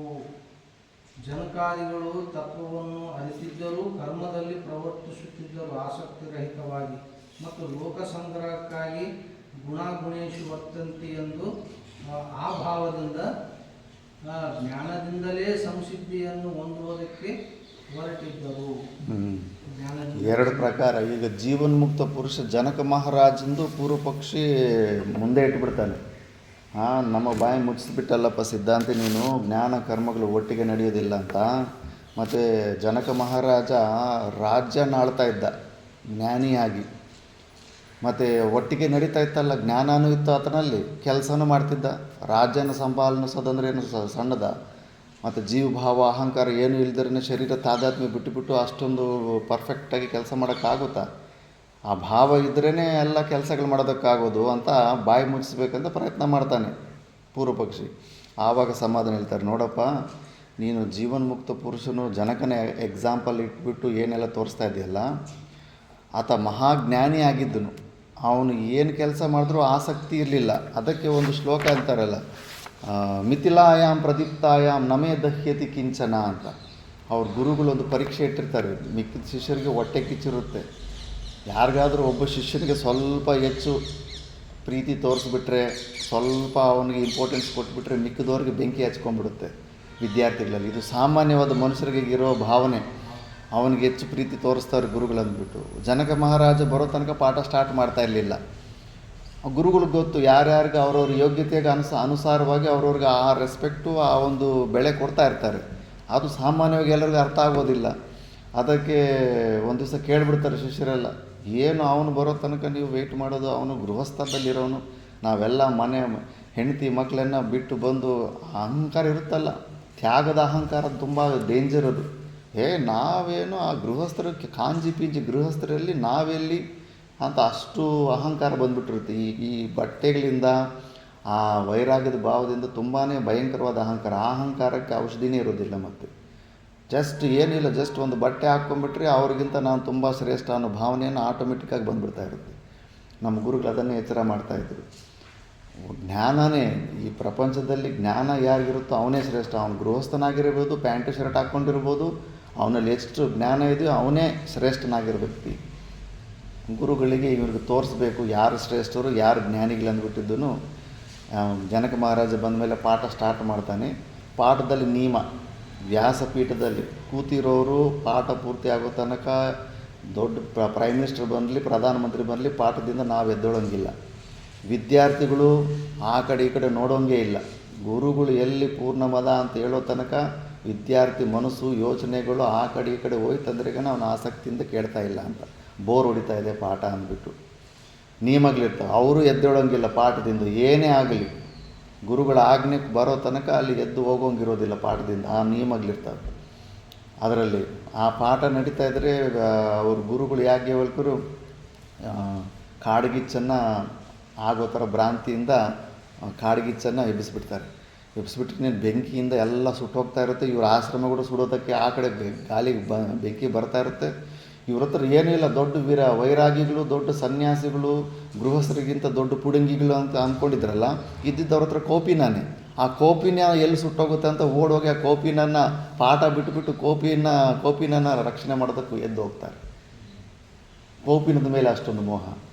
[SPEAKER 3] ಜನಕಾದಿಗಳು ತತ್ವವನ್ನು ಅರಿತಿದ್ದರೂ ಕರ್ಮದಲ್ಲಿ ಪ್ರವರ್ತಿಸುತ್ತಿದ್ದರು ಆಸಕ್ತಿರಹಿತವಾಗಿ ಮತ್ತು ಲೋಕ ಸಂಗ್ರಹಕ್ಕಾಗಿ ಗುಣಾಗುಣೇಶು ವರ್ತಂತಿ ಎಂದು ಆ ಭಾವದಿಂದ ಜ್ಞಾನದಿಂದಲೇ ಸಂಸಿದ್ಧಿಯನ್ನು ಹೊಂದುವುದಕ್ಕೆ ಹೊರಟಿದ್ದರು.
[SPEAKER 1] ಎರಡು ಪ್ರಕಾರ. ಈಗ ಜೀವನ್ಮುಕ್ತ ಪುರುಷ ಜನಕ ಮಹಾರಾಜಂದು ಪೂರ್ವ ಪಕ್ಷಿ ಮುಂದೆ ಇಟ್ಬಿಡ್ತಾನೆ. ನಮ್ಮ ಬಾಯಿ ಮುಚ್ಚಿಸ್ಬಿಟ್ಟಲ್ಲಪ್ಪ ಸಿದ್ಧಾಂತಿ, ನೀನು ಜ್ಞಾನ ಕರ್ಮಗಳು ಒಟ್ಟಿಗೆ ನಡೆಯೋದಿಲ್ಲ ಅಂತ. ಮತ್ತು ಜನಕ ಮಹಾರಾಜ ರಾಜ್ಯನ ಆಳ್ತಾ ಇದ್ದ ಜ್ಞಾನಿಯಾಗಿ, ಮತ್ತು ಒಟ್ಟಿಗೆ ನಡೀತಾ ಇತ್ತಲ್ಲ, ಜ್ಞಾನನೂ ಇತ್ತು ಆತನಲ್ಲಿ, ಕೆಲಸನೂ ಮಾಡ್ತಿದ್ದ. ರಾಜ್ಯನ ಸಂಪಾಲನಿಸೋದಂದ್ರೆ ಏನು ಸಣ್ಣದ? ಮತ್ತು ಜೀವಭಾವ ಅಹಂಕಾರ ಏನು ಇಲ್ದಿರೇ ಶರೀರ ತಾದಾತ್ಮ್ಯ ಬಿಟ್ಟುಬಿಟ್ಟು ಅಷ್ಟೊಂದು ಪರ್ಫೆಕ್ಟಾಗಿ ಕೆಲಸ ಮಾಡೋಕ್ಕಾಗುತ್ತಾ? ಆ ಭಾವ ಇದ್ರೇ ಎಲ್ಲ ಕೆಲಸಗಳು ಮಾಡೋದಕ್ಕಾಗೋದು ಅಂತ ಬಾಯಿ ಮುಚ್ಚಿಸ್ಬೇಕಂತ ಪ್ರಯತ್ನ ಮಾಡ್ತಾನೆ ಪೂರ್ವ ಪಕ್ಷಿ. ಆವಾಗ ಸಮಾಧಾನ ಹೇಳ್ತಾರೆ, ನೋಡಪ್ಪ ನೀನು ಜೀವನ್ಮುಕ್ತ ಪುರುಷನು ಜನಕನೇ ಎಕ್ಸಾಂಪಲ್ ಇಟ್ಬಿಟ್ಟು ಏನೆಲ್ಲ ತೋರಿಸ್ತಾ ಇದೆಯಲ್ಲ, ಆತ ಮಹಾಜ್ಞಾನಿ ಆಗಿದ್ದನು. ಅವನು ಏನು ಕೆಲಸ ಮಾಡಿದ್ರೂ ಆಸಕ್ತಿ ಇರಲಿಲ್ಲ. ಅದಕ್ಕೆ ಒಂದು ಶ್ಲೋಕ ಅಂತಾರಲ್ಲ, ಮಿಥಿಲಾಯಾಮ್ ಪ್ರದೀಪ್ತಾಯಾಮ್ ನಮೇ ದಹ್ಯತಿ ಕಿಂಚನ ಅಂತ. ಅವ್ರ ಗುರುಗಳು ಒಂದು ಪರೀಕ್ಷೆ ಇಟ್ಟಿರ್ತಾರೆ. ಮಿಕ್ಕಿದ ಶಿಷ್ಯರಿಗೆ ಹೊಟ್ಟೆ ಕಿಚ್ಚಿರುತ್ತೆ. ಯಾರಿಗಾದರೂ ಒಬ್ಬ ಶಿಷ್ಯನಿಗೆ ಸ್ವಲ್ಪ ಹೆಚ್ಚು ಪ್ರೀತಿ ತೋರಿಸ್ಬಿಟ್ರೆ, ಸ್ವಲ್ಪ ಅವನಿಗೆ ಇಂಪಾರ್ಟೆನ್ಸ್ ಕೊಟ್ಬಿಟ್ರೆ ಮಿಕ್ಕಿದವ್ರಿಗೆ ಬೆಂಕಿ ಹಚ್ಕೊಂಡ್ಬಿಡುತ್ತೆ ವಿದ್ಯಾರ್ಥಿಗಳಲ್ಲಿ. ಇದು ಸಾಮಾನ್ಯವಾದ ಮನುಷ್ಯರಿಗೆ ಇರೋ ಭಾವನೆ. ಅವನಿಗೆ ಹೆಚ್ಚು ಪ್ರೀತಿ ತೋರಿಸ್ತಾರೆ ಗುರುಗಳು ಅಂದ್ಬಿಟ್ಟು. ಜನಕ ಮಹಾರಾಜ ಬರೋ ತನಕ ಪಾಠ ಸ್ಟಾರ್ಟ್ ಮಾಡ್ತಾ ಇರಲಿಲ್ಲ. ಗುರುಗಳಿಗೆ ಗೊತ್ತು ಯಾರ್ಯಾರಿಗೆ ಅವ್ರವ್ರ ಯೋಗ್ಯತೆಗೆ ಅನುಸಾರವಾಗಿ ಅವ್ರವ್ರಿಗೆ ಆ ರೆಸ್ಪೆಕ್ಟು, ಆ ಒಂದು ಬೆಳೆ ಕೊಡ್ತಾ ಇರ್ತಾರೆ. ಅದು ಸಾಮಾನ್ಯವಾಗಿ ಎಲ್ಲರಿಗೂ ಅರ್ಥ ಆಗೋದಿಲ್ಲ. ಅದಕ್ಕೆ ಒಂದು ದಿವಸ ಕೇಳಿಬಿಡ್ತಾರೆ ಶಿಷ್ಯರೆಲ್ಲ, ಏನು ಅವನು ಬರೋ ತನಕ ನೀವು ವೆಯ್ಟ್ ಮಾಡೋದು? ಅವನು ಗೃಹಸ್ಥದಲ್ಲಿರೋನು, ನಾವೆಲ್ಲ ಮನೆ ಹೆಂಡತಿ ಮಕ್ಕಳನ್ನು ಬಿಟ್ಟು ಬಂದು ಅಹಂಕಾರ ಇರುತ್ತಲ್ಲ, ತ್ಯಾಗದ ಅಹಂಕಾರ ತುಂಬ ಡೇಂಜರ್ ಅದು. ನಾವೇನು ಆ ಗೃಹಸ್ಥರು ಕಾಂಜಿ ಪೀಂಜಿ ಗೃಹಸ್ಥರಲ್ಲಿ ನಾವೆಲ್ಲಿ ಅಂತ ಅಷ್ಟು ಅಹಂಕಾರ ಬಂದುಬಿಟ್ಟಿರುತ್ತೆ. ಈ ಬಟ್ಟೆಗಳಿಂದ, ಆ ವೈರಾಗ್ಯದ ಭಾವದಿಂದ ತುಂಬಾ ಭಯಂಕರವಾದ ಅಹಂಕಾರ. ಆ ಅಹಂಕಾರಕ್ಕೆ ಔಷಧಿನೇ ಇರೋದಿಲ್ಲ. ಮತ್ತು ಜಸ್ಟ್ ಏನಿಲ್ಲ, ಜಸ್ಟ್ ಒಂದು ಬಟ್ಟೆ ಹಾಕ್ಕೊಂಡ್ಬಿಟ್ರೆ ಅವ್ರಿಗಿಂತ ನಾನು ತುಂಬ ಶ್ರೇಷ್ಠ ಅನ್ನೋ ಭಾವನೆಯನ್ನು ಆಟೋಮೆಟಿಕ್ಕಾಗಿ ಬಂದುಬಿಡ್ತಾ ಇರುತ್ತೆ. ನಮ್ಮ ಗುರುಗಳು ಅದನ್ನೇ ಎಚ್ಚರ ಮಾಡ್ತಾಯಿದ್ರು. ಜ್ಞಾನನೇ ಈ ಪ್ರಪಂಚದಲ್ಲಿ, ಜ್ಞಾನ ಯಾರಿಗಿರುತ್ತೋ ಅವನೇ ಶ್ರೇಷ್ಠ. ಅವನು ಗೃಹಸ್ಥನಾಗಿರ್ಬೋದು, ಪ್ಯಾಂಟು ಶರ್ಟ್ ಹಾಕ್ಕೊಂಡಿರ್ಬೋದು, ಅವನಲ್ಲಿ ಎಷ್ಟು ಜ್ಞಾನ ಇದೆಯೋ ಅವನೇ ಶ್ರೇಷ್ಠನಾಗಿರೋ ವ್ಯಕ್ತಿ. ಗುರುಗಳಿಗೆ ಇವ್ರಿಗೆ ತೋರಿಸ್ಬೇಕು ಯಾರು ಶ್ರೇಷ್ಠರು, ಯಾರು ಜ್ಞಾನಿಗಳು ಅಂದ್ಬಿಟ್ಟಿದ್ದನು. ಜನಕ ಮಹಾರಾಜ ಬಂದ ಮೇಲೆ ಪಾಠ ಸ್ಟಾರ್ಟ್ ಮಾಡ್ತಾನೆ. ಪಾಠದಲ್ಲಿ ನಿಯಮ, ವ್ಯಾಸಪೀಠದಲ್ಲಿ ಕೂತಿರೋರು ಪಾಠ ಪೂರ್ತಿ ಆಗೋ ತನಕ ದೊಡ್ಡ ಪ್ರೈಮ್ ಮಿನಿಸ್ಟರ್ ಬರಲಿ, ಪ್ರಧಾನಮಂತ್ರಿ ಬರಲಿ, ಪಾಠದಿಂದ ನಾವು ಎದ್ದೇಳೋಂಗಿಲ್ಲ. ವಿದ್ಯಾರ್ಥಿಗಳು ಆ ಕಡೆ ಈ ಕಡೆ ನೋಡೋಂಗೇ ಇಲ್ಲ. ಗುರುಗಳು ಎಲ್ಲಿ ಪೂರ್ಣಮದ ಅಂತ ಹೇಳೋ ತನಕ ವಿದ್ಯಾರ್ಥಿ ಮನಸ್ಸು ಯೋಚನೆಗಳು ಆ ಕಡೆ ಈ ಕಡೆ ಹೋಯ್ತಂದ್ರೆಗ ಅವನ ಆಸಕ್ತಿಯಿಂದ ಕೇಳ್ತಾ ಇಲ್ಲ ಅಂತ, ಬೋರ್ ಹೊಡಿತಾ ಇದೆ ಪಾಠ ಅಂದ್ಬಿಟ್ಟು. ನಿಯಮಗಳಿರ್ತವೆ, ಅವರು ಎದ್ದೇಳೋಂಗಿಲ್ಲ ಪಾಠದಿಂದ. ಏನೇ ಆಗಲಿ ಗುರುಗಳ ಆಜ್ಞೆಗೆ ಬರೋ ತನಕ ಅಲ್ಲಿ ಎದ್ದು ಹೋಗೋಂಗಿರೋದಿಲ್ಲ ಪಾಠದಿಂದ. ಆ ನಿಯಮಗಳಿರ್ತವೆ ಅದರಲ್ಲಿ. ಆ ಪಾಠ ನಡೀತಾ ಇದ್ದರೆ ಅವ್ರ ಗುರುಗಳು ಯಾಜ್ಞವಲ್ಕರು ಕಾಡ್ಗಿಚ್ಚನ್ನು ಆಗೋ ಥರ ಭ್ರಾಂತಿಯಿಂದ ಕಾಡ್ಗಿಚ್ಚನ್ನು ಎಬ್ಬಿಸ್ಬಿಡ್ತಾರೆ. ಎಬ್ಬಿಸ್ಬಿಟ್ರೆ ಬೆಂಕಿಯಿಂದ ಎಲ್ಲ ಸುಟ್ಟೋಗ್ತಾ ಇರುತ್ತೆ. ಇವ್ರ ಆಶ್ರಮಗಳು ಸುಡೋದಕ್ಕೆ ಆ ಕಡೆ ಗಾಳಿಗೆ ಬೆಂಕಿ ಬರ್ತಾ ಇರುತ್ತೆ. ಇವ್ರ ಹತ್ರ ಏನೂ ಇಲ್ಲ. ದೊಡ್ಡ ವೈರಾಗಿಗಳು, ದೊಡ್ಡ ಸನ್ಯಾಸಿಗಳು, ಗೃಹಸ್ಥರಿಗಿಂತ ದೊಡ್ಡ ಪುಡಂಗಿಗಳು ಅಂತ ಅಂದ್ಕೊಂಡಿದ್ರಲ್ಲ, ಇದ್ದಿದ್ದವ್ರ ಹತ್ರ ಕೋಪಿನಾನೆ. ಆ ಕೋಪಿನ ಎಲ್ಲಿ ಸುಟ್ಟೋಗುತ್ತೆ ಅಂತ ಓಡೋಗಿ ಆ ಕೋಪಿನನ್ನು ಪಾಠ ಬಿಟ್ಟುಬಿಟ್ಟು ಕೋಪಿನನ್ನು ರಕ್ಷಣೆ ಮಾಡೋದಕ್ಕೂ ಎದ್ದು ಹೋಗ್ತಾರೆ. ಕೋಪಿನದ ಮೇಲೆ ಅಷ್ಟೊಂದು ಮೋಹ.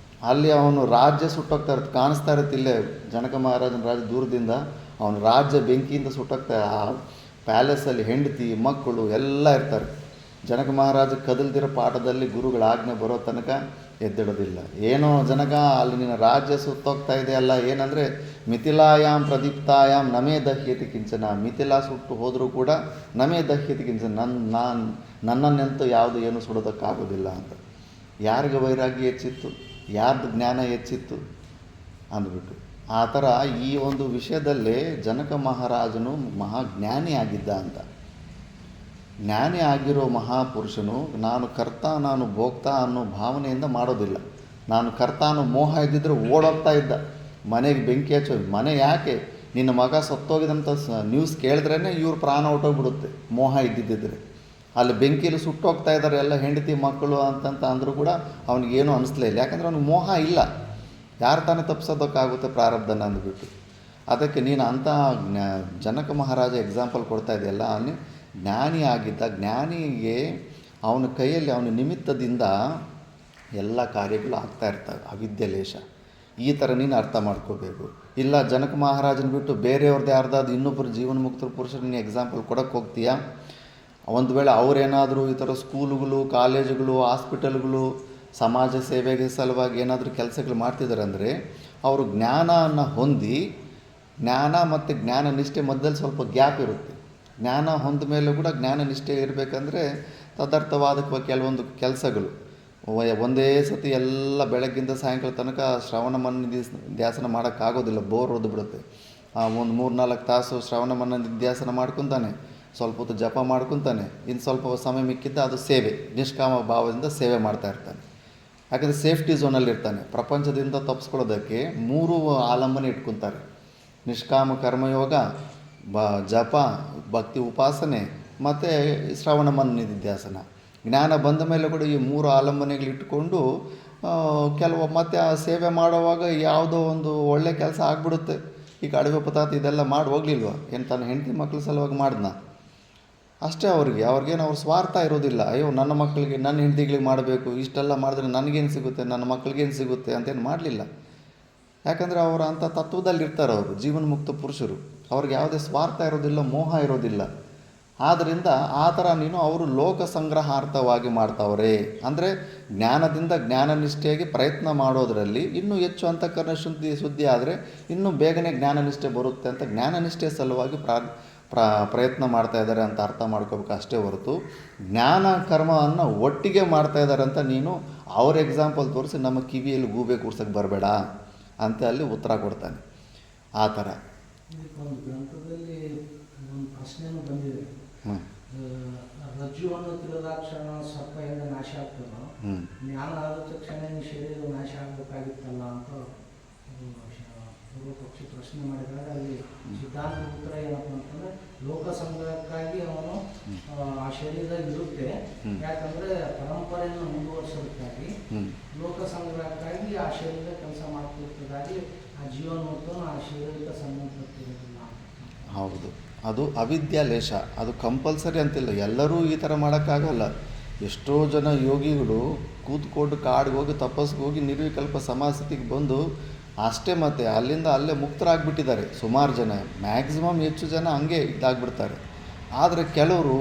[SPEAKER 1] ಅಲ್ಲಿ ಅವನು ರಾಜ್ಯ ಸುಟ್ಟೋಗ್ತಾ ಇರುತ್ತೆ, ಕಾಣಿಸ್ತಾ ಇರುತ್ತೆ. ಇಲ್ಲೇ ಜನಕ ಮಹಾರಾಜನ ರಾಜ್ಯ ದೂರದಿಂದ ಅವನು ರಾಜ್ಯ ಬೆಂಕಿಯಿಂದ ಸುಟ್ಟೋಗ್ತಾ. ಆ ಪ್ಯಾಲೇಸಲ್ಲಿ ಹೆಂಡತಿ ಮಕ್ಕಳು ಎಲ್ಲ ಇರ್ತಾರೆ. ಜನಕ ಮಹಾರಾಜ ಕದಲ್ದಿರೋ ಪಾಠದಲ್ಲಿ ಗುರುಗಳ ಆಜ್ಞೆ ಬರೋ ತನಕ ಎದ್ದೇಳೋದಿಲ್ಲ. ಏನೋ ಜನಕ ಅಲ್ಲಿ ನಿನ್ನ ರಾಜ್ಯ ಸುತ್ತೋಗ್ತಾ ಇದೆಯಲ್ಲ, ಏನಂದರೆ ಮಿಥಿಲಾಯಾಮ್ ಪ್ರದೀಪ್ತಾಯಾಮ್ ನಮೇ ದಹ್ಯತಿ ಕಿಂಚನ. ಮಿಥಿಲಾ ಸುಟ್ಟು ಹೋದರೂ ಕೂಡ ನಮೇ ದಹ್ಯತಿ ಕಿಂಚನ, ನನ್ನನ್ನಂತೂ ಯಾವುದು ಏನು ಸುಡೋದಕ್ಕಾಗೋದಿಲ್ಲ ಅಂತ. ಯಾರಿಗೆ ವೈರಾಗ್ಯ ಹೆಚ್ಚಿತ್ತು, ಯಾರ್ದು ಜ್ಞಾನ ಹೆಚ್ಚಿತ್ತು ಅಂದ್ಬಿಟ್ಟು. ಆ ಥರ ಈ ಒಂದು ವಿಷಯದಲ್ಲೇ ಜನಕ ಮಹಾರಾಜನು ಮಹಾಜ್ಞಾನಿ ಆಗಿದ್ದ ಅಂತ. ಜ್ಞಾನಿ ಆಗಿರೋ ಮಹಾಪುರುಷನು ನಾನು ಕರ್ತ ನಾನು ಭೋಕ್ತ ಅನ್ನೋ ಭಾವನೆಯಿಂದ ಮಾಡೋದಿಲ್ಲ. ನಾನು ಕರ್ತ ಅನ್ನೋ ಮೋಹ ಇದ್ದಿದ್ರೆ ಓಡೋಗ್ತಾ ಇದ್ದ. ಮನೆಗೆ ಬೆಂಕಿ ಹಚ್ಚೋ, ಮನೆ ಯಾಕೆ, ನಿನ್ನ ಮಗ ಸತ್ತೋಗಿದಂಥ ನ್ಯೂಸ್ ಕೇಳಿದ್ರೇ ಇವ್ರ ಪ್ರಾಣ ಹೊಟ್ಟೋಗ್ಬಿಡುತ್ತೆ ಮೋಹ ಇದ್ದಿದ್ದರೆ. ಅಲ್ಲಿ ಬೆಂಕಿಯಲ್ಲಿ ಸುಟ್ಟೋಗ್ತಾ ಇದ್ದಾರೆ ಎಲ್ಲ ಹೆಂಡತಿ ಮಕ್ಕಳು ಅಂತಂತ ಅಂದರೂ ಕೂಡ ಅವನಿಗೇನು ಅನ್ನಿಸ್ಲೇ ಇಲ್ಲ. ಯಾಕಂದರೆ ಅವ್ನಿಗೆ ಮೋಹ ಇಲ್ಲ. ಯಾರು ತಾನೇ ತಪ್ಪಿಸೋದಕ್ಕಾಗುತ್ತೆ ಪ್ರಾರಬ್ಧನ ಅಂದ್ಬಿಟ್ಟು. ಅದಕ್ಕೆ ನೀನು ಅಂಥ ಜನಕ ಮಹಾರಾಜ ಎಕ್ಸಾಂಪಲ್ ಕೊಡ್ತಾ ಇದೆಯಲ್ಲ, ಅವನು ಜ್ಞಾನಿ ಆಗಿದ್ದ. ಜ್ಞಾನಿಗೆ ಅವನ ಕೈಯಲ್ಲಿ ಅವನ ನಿಮಿತ್ತದಿಂದ ಎಲ್ಲ ಕಾರ್ಯಗಳು ಆಗ್ತಾ ಇರ್ತವೆ. ಅವಿದ್ಯೆ ಲೇಷ ಈ ಥರ ನೀನು ಅರ್ಥ ಮಾಡ್ಕೋಬೇಕು. ಇಲ್ಲ ಜನಕ ಮಹಾರಾಜನ ಬಿಟ್ಟು ಬೇರೆಯವ್ರದ್ದೇ ಯಾರ್ದಾದ್ರು ಇನ್ನೊಬ್ಬರು ಜೀವನ ಮುಕ್ತರ ಪುರುಷರು ನೀನು ಎಕ್ಸಾಂಪಲ್ ಕೊಡೋಕ್ಕೆ ಹೋಗ್ತೀಯಾ? ಒಂದು ವೇಳೆ ಅವರೇನಾದರೂ ಈ ಥರ ಸ್ಕೂಲುಗಳು, ಕಾಲೇಜುಗಳು, ಹಾಸ್ಪಿಟಲ್ಗಳು, ಸಮಾಜ ಸೇವೆಗೆ ಸಲುವಾಗಿ ಏನಾದರೂ ಕೆಲಸಗಳು ಮಾಡ್ತಿದ್ದಾರೆ ಅಂದರೆ ಅವರು ಜ್ಞಾನವನ್ನು ಹೊಂದಿ, ಜ್ಞಾನ ಮತ್ತು ಜ್ಞಾನ ನಿಷ್ಠೆ ಮಧ್ಯದಲ್ಲಿ ಸ್ವಲ್ಪ ಗ್ಯಾಪ್ ಇರುತ್ತೆ. ಜ್ಞಾನ ಹೊಂದ ಮೇಲೆ ಕೂಡ ಜ್ಞಾನ ನಿಷ್ಠೆ ಇರಬೇಕಂದ್ರೆ ತದರ್ಥವಾದ ಕೆಲವೊಂದು ಕೆಲಸಗಳು ಒಂದೇ ಸತಿ ಎಲ್ಲ ಬೆಳಗ್ಗಿಂದ ಸಾಯಂಕಾಲ ತನಕ ಶ್ರವಣ ಮನ್ನ ಧ್ಯಾಸನ ಮಾಡೋಕ್ಕಾಗೋದಿಲ್ಲ, ಬೋರ್ ಓದ್ಬಿಡುತ್ತೆ. ಒಂದು 3-4 ತಾಸು ಶ್ರವಣ ಮನ್ನ ನಿಧ್ಯಾಸನ ಮಾಡ್ಕೊತಾನೆ, ಸ್ವಲ್ಪ ಹೊತ್ತು ಜಪ ಮಾಡ್ಕೊತಾನೆ, ಇನ್ನು ಸ್ವಲ್ಪ ಸಮಯ ಮಿಕ್ಕಿದ್ದ ಅದು ಸೇವೆ, ನಿಷ್ಕಾಮ ಭಾವದಿಂದ ಸೇವೆ ಮಾಡ್ತಾ ಇರ್ತಾನೆ. ಯಾಕಂದರೆ ಸೇಫ್ಟಿ ಝೋನಲ್ಲಿ ಇರ್ತಾನೆ. ಪ್ರಪಂಚದಿಂದ ತಪ್ಪಿಸ್ಕೊಳ್ಳೋದಕ್ಕೆ 3 ಆಲಂಬನೆ ಇಟ್ಕೊತಾರೆ: ನಿಷ್ಕಾಮ ಕರ್ಮಯೋಗ, ಜಪ, ಭಕ್ತಿ ಉಪಾಸನೆ ಮತ್ತು ಶ್ರವಣ ಮನ್ನ ನಿಧ್ಯಾಸನ. ಜ್ಞಾನ ಬಂದ ಮೇಲೆ ಕೂಡ ಈ 3 ಆಲಂಬನೆಗಳಿಟ್ಕೊಂಡು ಕೆಲವು ಮತ್ತೆ ಆ ಸೇವೆ ಮಾಡುವಾಗ ಯಾವುದೋ ಒಂದು ಒಳ್ಳೆ ಕೆಲಸ ಆಗಿಬಿಡುತ್ತೆ. ಈಗ ಅಡುಗೆ ಪದಾರ್ಥ ಇದೆಲ್ಲ ಮಾಡಿ ಹೋಗ್ಲಿಲ್ವ, ಏನು ತನ್ನ ಹೆಂಡತಿ ಮಕ್ಕಳ ಸಲುವಾಗಿ ಮಾಡ್ದನ ಅಷ್ಟೇ. ಅವ್ರಿಗೇನು ಅವ್ರ ಸ್ವಾರ್ಥ ಇರೋದಿಲ್ಲ. ಅಯ್ಯೋ ನನ್ನ ಮಕ್ಕಳಿಗೆ, ನನ್ನ ಹೆಂಡತಿಗಳಿಗೆ ಮಾಡಬೇಕು, ಇಷ್ಟೆಲ್ಲ ಮಾಡಿದ್ರೆ ನನಗೇನು ಸಿಗುತ್ತೆ, ನನ್ನ ಮಕ್ಕಳಿಗೇನು ಸಿಗುತ್ತೆ ಅಂತೇನು ಮಾಡಲಿಲ್ಲ. ಯಾಕಂದರೆ ಅವರು ಅಂಥ ತತ್ವದಲ್ಲಿರ್ತಾರೆ. ಅವರು ಜೀವನ ಮುಕ್ತ ಪುರುಷರು, ಅವ್ರಿಗೆ ಯಾವುದೇ ಸ್ವಾರ್ಥ ಇರೋದಿಲ್ಲ, ಮೋಹ ಇರೋದಿಲ್ಲ. ಆದ್ದರಿಂದ ಆ ಥರ ನೀನು ಅವರು ಲೋಕ ಸಂಗ್ರಹಾರ್ಥವಾಗಿ ಮಾಡ್ತಾವ್ರೆ ಅಂದರೆ ಜ್ಞಾನದಿಂದ ಜ್ಞಾನನಿಷ್ಠೆಯಾಗಿ ಪ್ರಯತ್ನ ಮಾಡೋದರಲ್ಲಿ ಇನ್ನೂ ಹೆಚ್ಚು ಅಂತಃಕರಣ ಶುದ್ಧಿ ಆದರೆ ಇನ್ನೂ ಬೇಗನೆ ಜ್ಞಾನನಿಷ್ಠೆ ಬರುತ್ತೆ ಅಂತ ಜ್ಞಾನನಿಷ್ಠೆ ಸಲುವಾಗಿ ಪ್ರಯತ್ನ ಮಾಡ್ತಾ ಇದ್ದಾರೆ ಅಂತ ಅರ್ಥ ಮಾಡ್ಕೋಬೇಕು ಅಷ್ಟೇ ಹೊರತು ಜ್ಞಾನ ಕರ್ಮವನ್ನು ಒಟ್ಟಿಗೆ ಮಾಡ್ತಾ ಇದ್ದಾರೆ ಅಂತ ನೀನು ಅವ್ರ ಎಕ್ಸಾಂಪಲ್ ತೋರಿಸಿ ನಮ್ಮ ಕಿವಿಯಲ್ಲಿ ಗೂಬೆ ಕೂರ್ಸೋಕ್ಕೆ ಬರಬೇಡ ಅಂತ ಅಲ್ಲಿ ಉತ್ತರ ಕೊಡ್ತಾನೆ. ಆ ಥರ
[SPEAKER 3] ಇದಕ್ಕೊಂದು ಗ್ರಂಥದಲ್ಲಿ ಒಂದು ಪ್ರಶ್ನೆನೂ ಬಂದಿದೆ. ರಜ್ಜುವನ್ನು ತಿಳಿದಾಕ್ಷಣ ಸರ್ಪ ಹೆಂಗೆ ನಾಶ ಆಗ್ತದೋ, ಜ್ಞಾನ ಆದ ತಕ್ಷಣ ಶರೀರ ನಾಶ ಆಗಬೇಕಾಗಿತ್ತಲ್ಲ ಅಂತ ಪೂರ್ವ ಪಕ್ಷಿ ಪ್ರಶ್ನೆ ಮಾಡಿದಾಗ ಅಲ್ಲಿ ಸಿದ್ಧಾಂತ ಉತ್ತರ ಏನಪ್ಪ ಅಂತಂದರೆ ಲೋಕ ಸಂಗ್ರಹಕ್ಕಾಗಿ ಅವನು ಆ ಶರೀರದಲ್ಲಿ ಇರುತ್ತೆ. ಯಾಕಂದರೆ ಪರಂಪರೆಯನ್ನು ಮುಂದುವರಿಸೋದಕ್ಕಾಗಿ ಲೋಕ ಸಂಗ್ರಹಕ್ಕಾಗಿ ಆ ಶರೀರ ಕೆಲಸ ಮಾಡ್ತಿರ್ತದಾಗಿ ಆ ಜೀವನವನ್ನು ಆ ಶರೀರಕ್ಕೆ ಸಂಬಂಧಪಟ್ಟಿರೋದಿಲ್ಲ.
[SPEAKER 1] ಹೌದು, ಅದು ಅವಿದ್ಯಾಲೇಶ. ಅದು ಕಂಪಲ್ಸರಿ ಅಂತಿಲ್ಲ, ಎಲ್ಲರೂ ಈ ಥರ ಮಾಡೋಕ್ಕಾಗಲ್ಲ. ಎಷ್ಟೋ ಜನ ಯೋಗಿಗಳು ಕೂತ್ಕೊಂಡು ಕಾಡಿಗೆ ಹೋಗಿ ತಪಸ್ಸಿಗೆ ಹೋಗಿ ನಿರ್ವಿಕಲ್ಪ ಸಮಾಸ್ಥಿತಿಗೆ ಬಂದು ಅಷ್ಟೇ ಮತ್ತೆ ಅಲ್ಲಿಂದ ಅಲ್ಲೇ ಮುಕ್ತರಾಗ್ಬಿಟ್ಟಿದ್ದಾರೆ. ಸುಮಾರು ಜನ, ಮ್ಯಾಕ್ಸಿಮಮ್ ಹೆಚ್ಚು ಜನ ಹಂಗೆ ಇದಾಗ್ಬಿಡ್ತಾರೆ. ಆದರೆ ಕೆಲವರು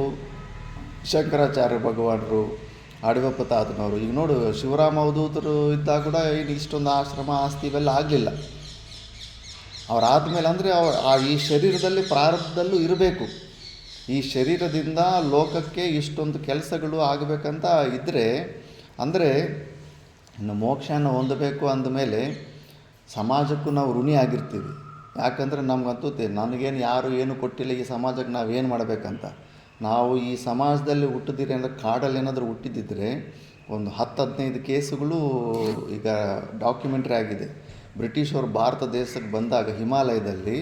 [SPEAKER 1] ಶಂಕರಾಚಾರ್ಯ ಭಗವಾನರು, ಅಡಿವಪ್ಪತಾತನವರು, ಈಗ ನೋಡು ಶಿವರಾಮ ಅವಧೂತರು ಇದ್ದಾಗ ಕೂಡ ಇಷ್ಟೊಂದು ಆಶ್ರಮ ಆಸ್ತಿ ಇವೆಲ್ಲ ಆಗಲಿಲ್ಲ. ಅವರಾದಮೇಲೆ ಅಂದರೆ ಈ ಶರೀರದಲ್ಲಿ ಪ್ರಾರಬ್ಧದಲ್ಲೂ ಇರಬೇಕು. ಈ ಶರೀರದಿಂದ ಲೋಕಕ್ಕೆ ಇಷ್ಟೊಂದು ಕೆಲಸಗಳು ಆಗಬೇಕಂತ ಇದ್ದರೆ ಅಂದರೆ ಇನ್ನು ಮೋಕ್ಷನ ಹೊಂದಬೇಕು ಅಂದಮೇಲೆ ಸಮಾಜಕ್ಕೂ ನಾವು ಋಣಿ ಆಗಿರ್ತೀವಿ. ಯಾಕಂದರೆ ನಮ್ಗಂತೂ ನನಗೇನು ಯಾರು ಏನು ಕೊಟ್ಟಿಲ್ಲ, ಈ ಸಮಾಜಕ್ಕೆ ನಾವೇನು ಮಾಡಬೇಕಂತ. ನಾವು ಈ ಸಮಾಜದಲ್ಲಿ ಹುಟ್ಟಿದಿರಿ ಅಂದರೆ ಕಾಡಲ್ಲಿ ಏನಾದರೂ ಹುಟ್ಟಿದ್ದಿದ್ರೆ ಒಂದು 10-15 ಕೇಸುಗಳು ಈಗ ಡಾಕ್ಯುಮೆಂಟ್ರಿ ಆಗಿದೆ. ಬ್ರಿಟಿಷರು ಭಾರತ ದೇಶಕ್ಕೆ ಬಂದಾಗ ಹಿಮಾಲಯದಲ್ಲಿ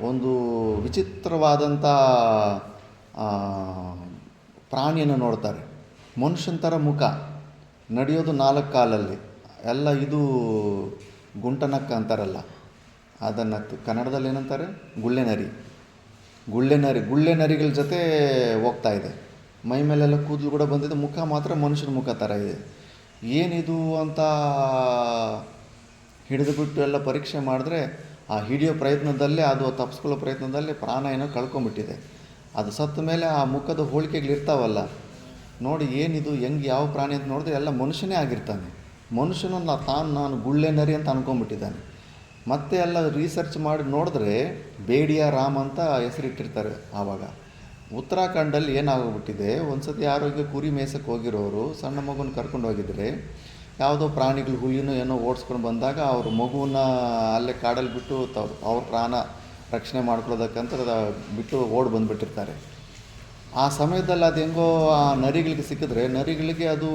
[SPEAKER 1] ಒಂದು ವಿಚಿತ್ರವಾದಂಥ ಪ್ರಾಣಿಯನ್ನು ನೋಡ್ತಾರೆ. ಮನುಷ್ಯನ ಥರ ಮುಖ, ನಡೆಯೋದು 4 ಕಾಲಲ್ಲಿ, ಎಲ್ಲ ಇದು ಗುಂಟನಕ್ಕ ಅಂತಾರಲ್ಲ, ಅದನ್ನು ಕನ್ನಡದಲ್ಲಿ ಏನಂತಾರೆ, ಗುಳ್ಳೆ ನರಿಗಳ ಜೊತೆ ಹೋಗ್ತಾ ಇದೆ. ಮೈ ಮೇಲೆಲ್ಲ ಕೂದಲು ಕೂಡ ಬಂದಿದೆ, ಮುಖ ಮಾತ್ರ ಮನುಷ್ಯನ ಮುಖ ಥರ ಇದೆ. ಏನಿದು ಅಂತ ಹಿಡಿದುಬಿಟ್ಟು ಎಲ್ಲ ಪರೀಕ್ಷೆ ಮಾಡಿದ್ರೆ ಆ ಹಿಡಿಯೋ ಪ್ರಯತ್ನದಲ್ಲೇ, ಅದು ತಪ್ಪಿಸ್ಕೊಳ್ಳೋ ಪ್ರಯತ್ನದಲ್ಲೇ ಪ್ರಾಣ ಏನೋ ಕಳ್ಕೊಂಬಿಟ್ಟಿದೆ. ಅದು ಸತ್ತ ಮೇಲೆ ಆ ಮುಖದ ಹೋಳಿಕೆಗಳಿರ್ತಾವಲ್ಲ, ನೋಡಿ ಏನಿದು, ಹೆಂಗೆ ಯಾವ ಪ್ರಾಣಿ ಅಂತ ನೋಡಿದ್ರೆ ಎಲ್ಲ ಮನುಷ್ಯನೇ ಆಗಿರ್ತಾನೆ. ಮನುಷ್ಯನು ನಾನು ಗುಳ್ಳೆ ನರಿ ಅಂತ ಅಂದ್ಕೊಂಡ್ಬಿಟ್ಟಿದ್ದಾನೆ. ಮತ್ತೆ ಎಲ್ಲ ರಿಸರ್ಚ್ ಮಾಡಿ ನೋಡಿದ್ರೆ ಬೇಡಿಯ ರಾಮ್ ಅಂತ ಹೆಸರಿಟ್ಟಿರ್ತಾರೆ. ಆವಾಗ ಉತ್ತರಾಖಂಡಲ್ಲಿ ಏನಾಗೋಗ್ಬಿಟ್ಟಿದೆ, ಒಂದು ಸತಿ ಯಾರೋಗ್ಯ ಕುರಿ ಮೇಯ್ಸಕ್ಕೆ ಹೋಗಿರೋರು ಸಣ್ಣ ಮಗುನ ಕರ್ಕೊಂಡು ಹೋಗಿದ್ರೆ ಯಾವುದೋ ಪ್ರಾಣಿಗಳು ಹುಲಿನೋ ಏನೋ ಓಡಿಸ್ಕೊಂಡು ಬಂದಾಗ ಅವ್ರ ಮಗುವನ್ನ ಅಲ್ಲೇ ಕಾಡಲ್ಲಿ ಬಿಟ್ಟು ಅವ್ರ ಪ್ರಾಣ ರಕ್ಷಣೆ ಮಾಡ್ಕೊಳ್ಳೋದಕ್ಕಂತ ಬಿಟ್ಟು ಓಡಿ ಬಂದುಬಿಟ್ಟಿರ್ತಾರೆ. ಆ ಸಮಯದಲ್ಲಿ ಅದು ಹೆಂಗೋ ಆ ನರಿಗಳಿಗೆ ಸಿಕ್ಕಿದ್ರೆ ನರಿಗಳಿಗೆ ಅದು